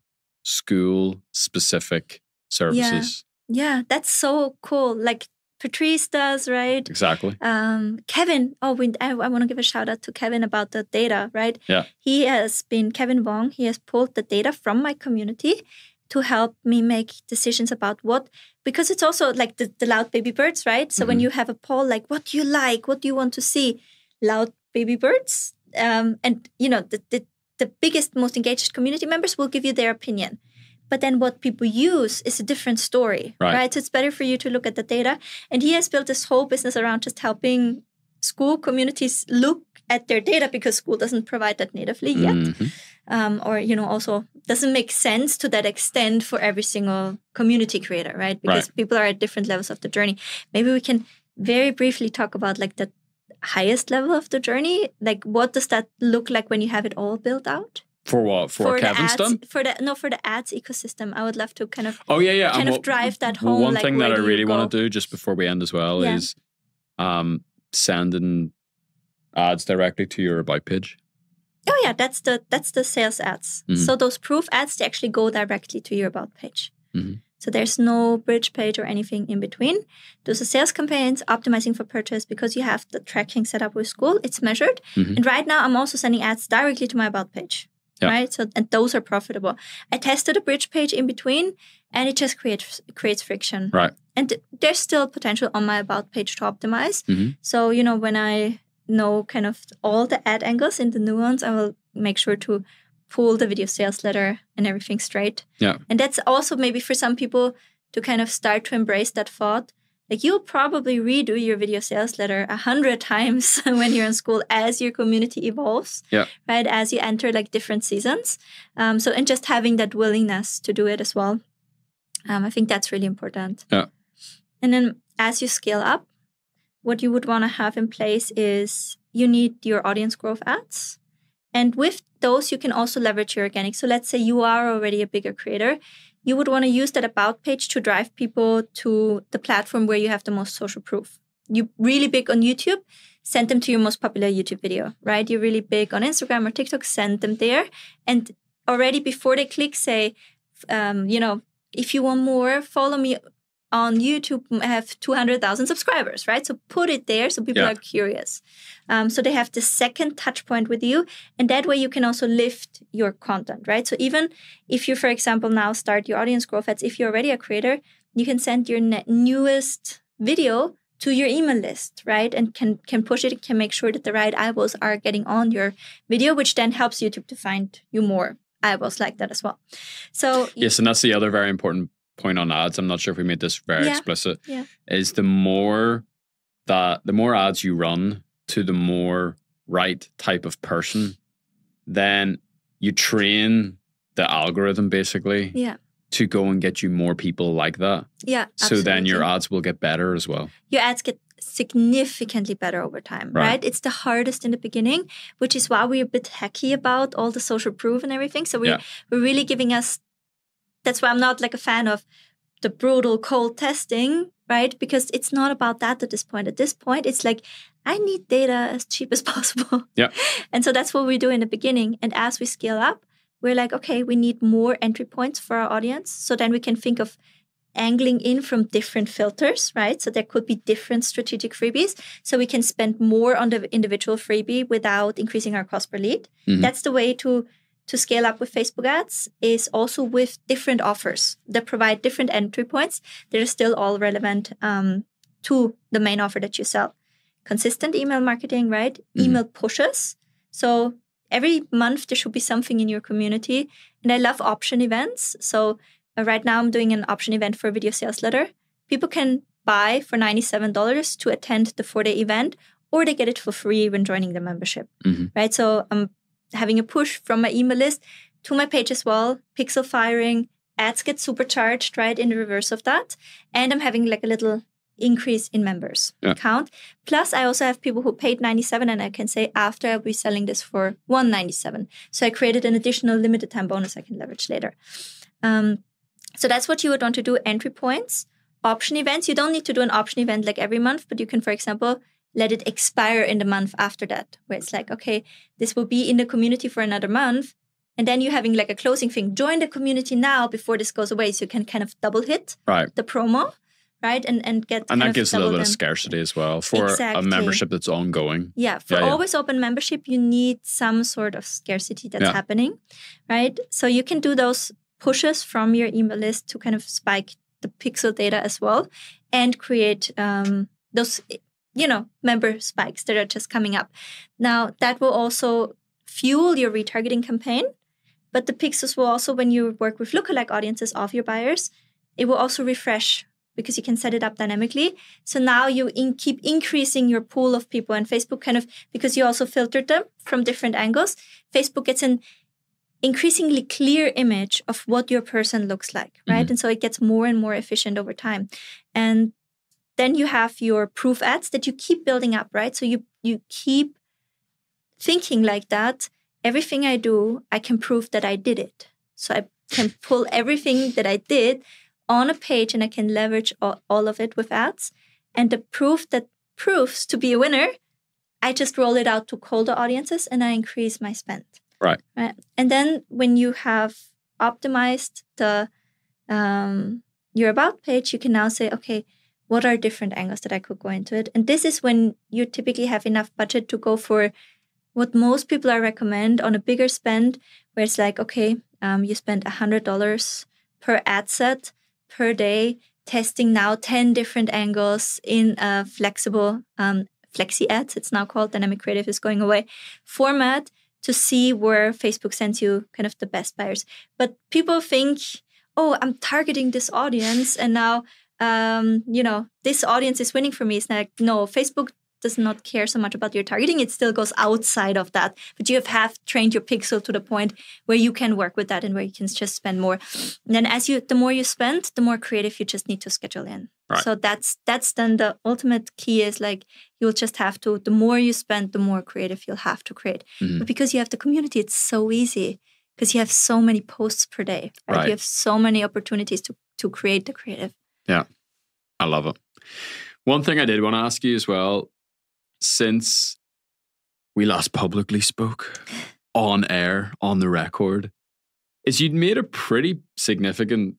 Skool-specific services. Yeah, that's so cool. Like Patrice does, right? Exactly. Kevin, I want to give a shout out to Kevin about the data, right? Yeah. Kevin Wong, he has pulled the data from my community to help me make decisions about because it's also like the loud baby birds, right? So when you have a poll, like what do you like? What do you want to see? Loud baby birds. And the biggest, most engaged community members will give you their opinion. But then what people use is a different story, right? So it's better for you to look at the data. And he has built this whole business around just helping Skool communities look at their data, because Skool doesn't provide that natively yet. Mm-hmm. Also doesn't make sense to that extent for every single community creator, right? Because people are at different levels of the journey. Maybe we can very briefly talk about like the highest level of the journey. Like, what does that look like when you have it all built out? For what? For what Kevin's done? For the ads ecosystem. I would love to kind of drive that home. One thing that I really want to do just before we end as well is sending ads directly to your About page. Oh yeah, that's the sales ads. Mm-hmm. So those proof ads, they actually go directly to your About page. Mm-hmm. So there's no bridge page or anything in between. Those are sales campaigns, optimizing for purchase, because you have the tracking set up with Skool. It's measured. Mm-hmm. And right now I'm also sending ads directly to my About page. Yeah. Right? So, and those are profitable. I tested a bridge page in between, and it just creates friction. Right. And there's still potential on my About page to optimize. Mm-hmm. So, when I know kind of all the ad angles and the nuance, I will make sure to pull the video sales letter and everything straight. Yeah. And that's also maybe for some people to kind of start to embrace that thought. Like, you'll probably redo your video sales letter 100 times when you're in Skool as your community evolves, right? As you enter like different seasons. And just having that willingness to do it as well. I think that's really important. Yeah. And then as you scale up, what you would want to have in place is you need your audience growth ads. And with those, you can also leverage your organic. So let's say you are already a bigger creator. You would want to use that About page to drive people to the platform where you have the most social proof. You're really big on YouTube, send them to your most popular YouTube video, right? You're really big on Instagram or TikTok, send them there. And already before they click, say, if you want more, follow me on YouTube. I have 200,000 subscribers, right? So put it there so people are curious. So they have the second touch point with you. And that way you can also lift your content, right? So even if you, for example, now start your audience growth ads, if you're already a creator, you can send your newest video to your email list, right? And can push it, can make sure that the right eyeballs are getting on your video, which then helps YouTube to find you more eyeballs like that as well. So yes, and that's the other very important point on ads. I'm not sure if we made this very explicit. Yeah. Is the more ads you run to the more right type of person, then you train the algorithm basically to go and get you more people like that. Yeah. So then your ads will get better as well. Your ads get significantly better over time, right? It's the hardest in the beginning, which is why we're a bit hacky about all the social proof and everything. So we're really giving us. That's why I'm not like a fan of the brutal cold testing, right? Because it's not about that at this point. At this point, it's like, I need data as cheap as possible. Yeah. And so that's what we do in the beginning. And as we scale up, we're like, okay, we need more entry points for our audience. So then we can think of angling in from different filters, right? So there could be different strategic freebies. So we can spend more on the individual freebie without increasing our cost per lead. Mm-hmm. That's the way to scale up with Facebook ads, is also with different offers that provide different entry points that are still all relevant to the main offer that you sell. Consistent email marketing, right? Mm-hmm. Email pushes. So every month there should be something in your community. And I love option events. So right now I'm doing an option event for a video sales letter. People can buy for $97 to attend the 4-day event, or they get it for free when joining the membership, right? So having a push from my email list to my page as well, pixel firing, ads get supercharged, right, in the reverse of that. And I'm having like a little increase in members count. Plus, I also have people who paid $97, and I can say, after I'll be selling this for $197. So I created an additional limited time bonus I can leverage later. So that's what you would want to do, entry points. Option events, you don't need to do an option event like every month, but you can, for example, let it expire in the month after that, where it's like, okay, this will be in the community for another month. And then you're having like a closing thing. Join the community now before this goes away. So you can kind of double hit the promo, right? And get and that gives a little bit of scarcity as well for a membership that's ongoing. Yeah, for always open membership, you need some sort of scarcity that's happening, right? So you can do those pushes from your email list to kind of spike the pixel data as well and create those member spikes that are just coming up. Now, that will also fuel your retargeting campaign, but the pixels will also, when you work with lookalike audiences of your buyers, it will also refresh because you can set it up dynamically. So now you keep increasing your pool of people, and Facebook kind of, because you also filtered them from different angles, Facebook gets an increasingly clear image of what your person looks like, right? Mm-hmm. And so it gets more and more efficient over time. And then you have your proof ads that you keep building up, right? So you keep thinking like that. everything I do, I can prove that I did it. So I can pull everything that I did on a page and I can leverage all of it with ads. And the proof that proves to be a winner, I just roll it out to colder audiences and I increase my spend. Right. And then when you have optimized the your about page, you can now say, okay, what are different angles that I could go into it? And this is when you typically have enough budget to go for what most people are recommend on a bigger spend, where it's like, okay, you spend $100 per ad set per day, testing now 10 different angles in a flexible flexi ads, it's now called, dynamic creative is going away, format to see where Facebook sends you kind of the best buyers. But people think, oh, I'm targeting this audience and now, this audience is winning for me. It's like, no, Facebook does not care so much about your targeting. It still goes outside of that. But you have trained your pixel to the point where you can work with that and where you can just spend more. And then the more you spend, the more creative you just need to schedule in. Right. So that's then the ultimate key is like, you'll just have to, the more you spend, the more creative you'll have to create. Mm-hmm. But because you have the community, it's so easy because you have so many posts per day. Right? You have so many opportunities to create the creative. Yeah, I love it. One thing I did want to ask you as well, since we last publicly spoke on air, on the record, is you'd made a pretty significant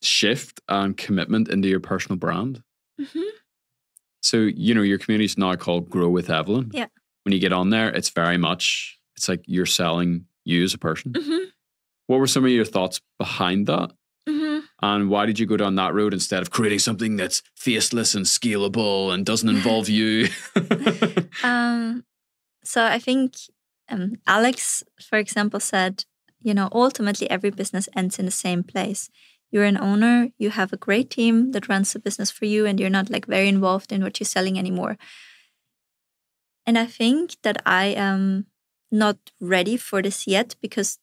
shift and commitment into your personal brand. Mm-hmm. So, your community is now called Grow with Evelyn. Yeah. When you get on there, it's very much, it's like you're selling you as a person. Mm-hmm. What were some of your thoughts behind that? Mm-hmm. And why did you go down that road instead of creating something that's faceless and scalable and doesn't involve you? So I think Alex, for example, said, ultimately every business ends in the same place. You're an owner, you have a great team that runs the business for you, and you're not like very involved in what you're selling anymore. And I think that I am not ready for this yet because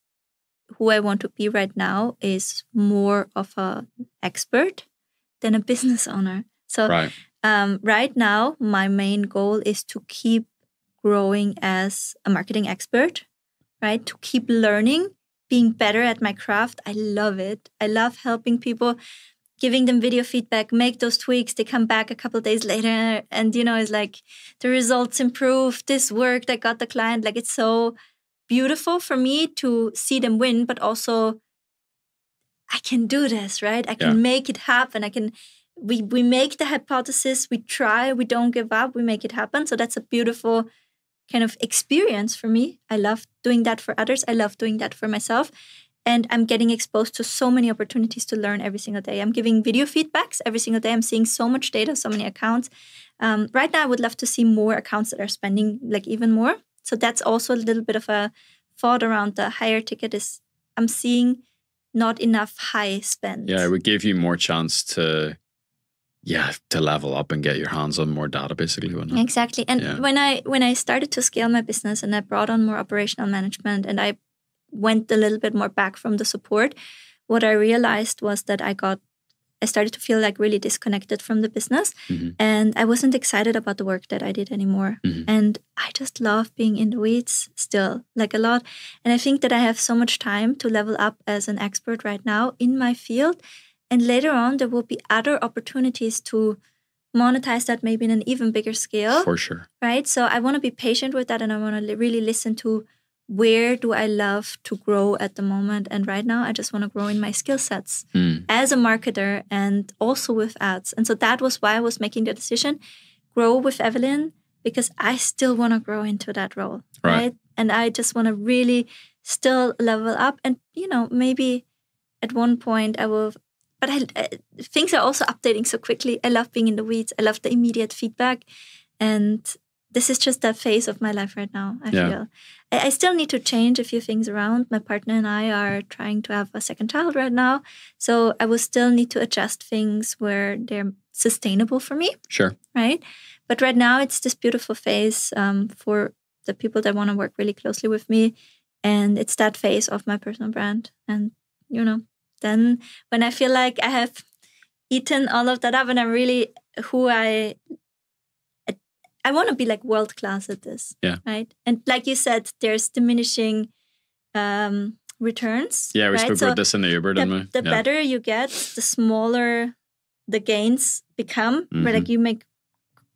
who I want to be right now is more of an expert than a business owner. So right now, my main goal is to keep growing as a marketing expert, right? To keep learning, being better at my craft. I love it. I love helping people, giving them video feedback, make those tweaks. They come back a couple of days later and, it's like the results improved. This worked. I got the client. Like it's so beautiful for me to see them win, but also I can do this, right? I can make it happen. We make the hypothesis, we try, we don't give up, we make it happen. So that's a beautiful kind of experience for me. I love doing that for others. I love doing that for myself. And I'm getting exposed to so many opportunities to learn every single day. I'm giving video feedbacks every single day. I'm seeing so much data, so many accounts. Right now, I would love to see more accounts that are spending like even more. So that's also a little bit of a thought around the higher ticket is I'm seeing not enough high spend. Yeah, it would give you more chance to level up and get your hands on more data, basically. Wouldn't it? Exactly. And when I started to scale my business and I brought on more operational management and I went a little bit more back from the support, what I realized was that I started to feel like really disconnected from the business. Mm-hmm. And I wasn't excited about the work that I did anymore. Mm-hmm. And I just love being in the weeds still, like a lot. And I think that I have so much time to level up as an expert right now in my field. And later on, there will be other opportunities to monetize that maybe in an even bigger scale. For sure. Right? So I want to be patient with that and I want to really listen to where do I love to grow at the moment? And right now, I just want to grow in my skill sets as a marketer and also with ads. And so that was why I was making the decision, grow with Evelyn, because I still want to grow into that role, right? And I just want to really still level up. And, maybe at one point I will, but things are also updating so quickly. I love being in the weeds. I love the immediate feedback. And this is just that phase of my life right now, I feel. I still need to change a few things around. My partner and I are trying to have a second child right now. So I will still need to adjust things where they're sustainable for me. Sure. Right? But right now, it's this beautiful phase for the people that want to work really closely with me. And it's that phase of my personal brand. And, then when I feel like I have eaten all of that up and I'm really who I I want to be like world class at this. Yeah. Right. And like you said, there's diminishing returns. Yeah, we right? spoke about this in the Uber, didn't we? The better you get, the smaller the gains become. Where like you make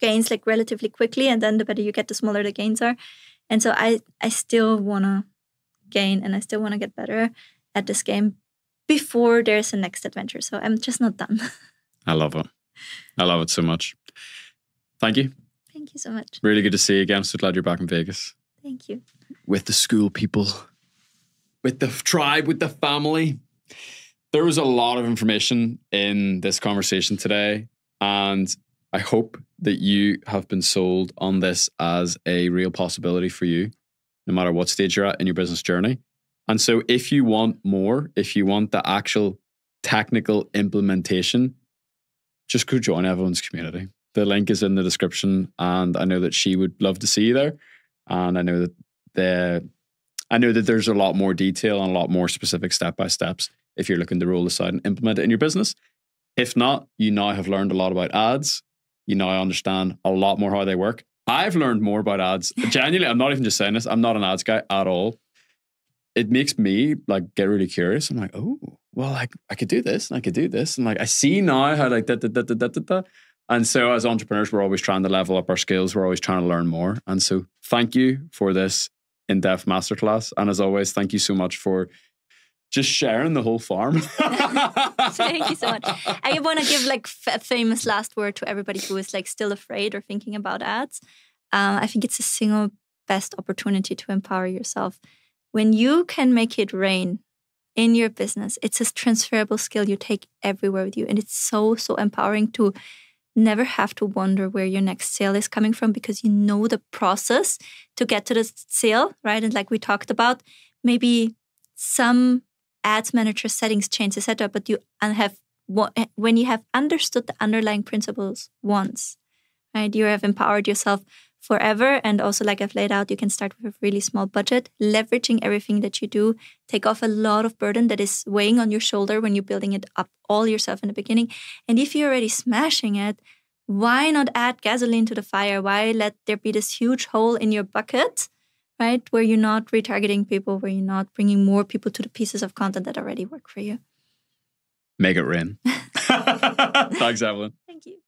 gains like relatively quickly, and then the better you get, the smaller the gains are. And so I still want to gain, and I still want to get better at this game before there's a next adventure. So I'm just not done. I love it. I love it so much. Thank you. Thank you so much. Really good to see you again. I'm so glad you're back in Vegas. Thank you. With the Skool people, with the tribe, with the family. There was a lot of information in this conversation today, and I hope that you have been sold on this as a real possibility for you, no matter what stage you're at in your business journey. And so if you want more, if you want the actual technical implementation, just go join Evelyn's community. The link is in the description, and I know that she would love to see you there. And I know that there's a lot more detail and a lot more specific step-by-steps if you're looking to roll this out and implement it in your business. If not, you now have learned a lot about ads. You now understand a lot more how they work. I've learned more about ads. Genuinely, I'm not even just saying this. I'm not an ads guy at all. It makes me like get really curious. I'm like, oh, well, I could do this and I could do this. And like, I see now how like da. And so as entrepreneurs, we're always trying to level up our skills. We're always trying to learn more. And so thank you for this in-depth masterclass. And as always, thank you so much for just sharing the whole farm. Thank you so much. I want to give like a famous last word to everybody who is like still afraid or thinking about ads. I think it's the single best opportunity to empower yourself. When you can make it rain in your business, it's a transferable skill you take everywhere with you. And it's so, so empowering to never have to wonder where your next sale is coming from, because you know the process to get to the sale, right? And like we talked about, maybe some ads manager settings change, etc. But when you have understood the underlying principles once, right, you have empowered yourself forever. And also, like I've laid out, you can start with a really small budget, leveraging everything that you do, take off a lot of burden that is weighing on your shoulder when you're building it up all yourself in the beginning. And if you're already smashing it, why not add gasoline to the fire? Why let there be this huge hole in your bucket, right? Where you're not retargeting people, where you're not bringing more people to the pieces of content that already work for you. Make it rain. Thanks, Evelyn. Thank you.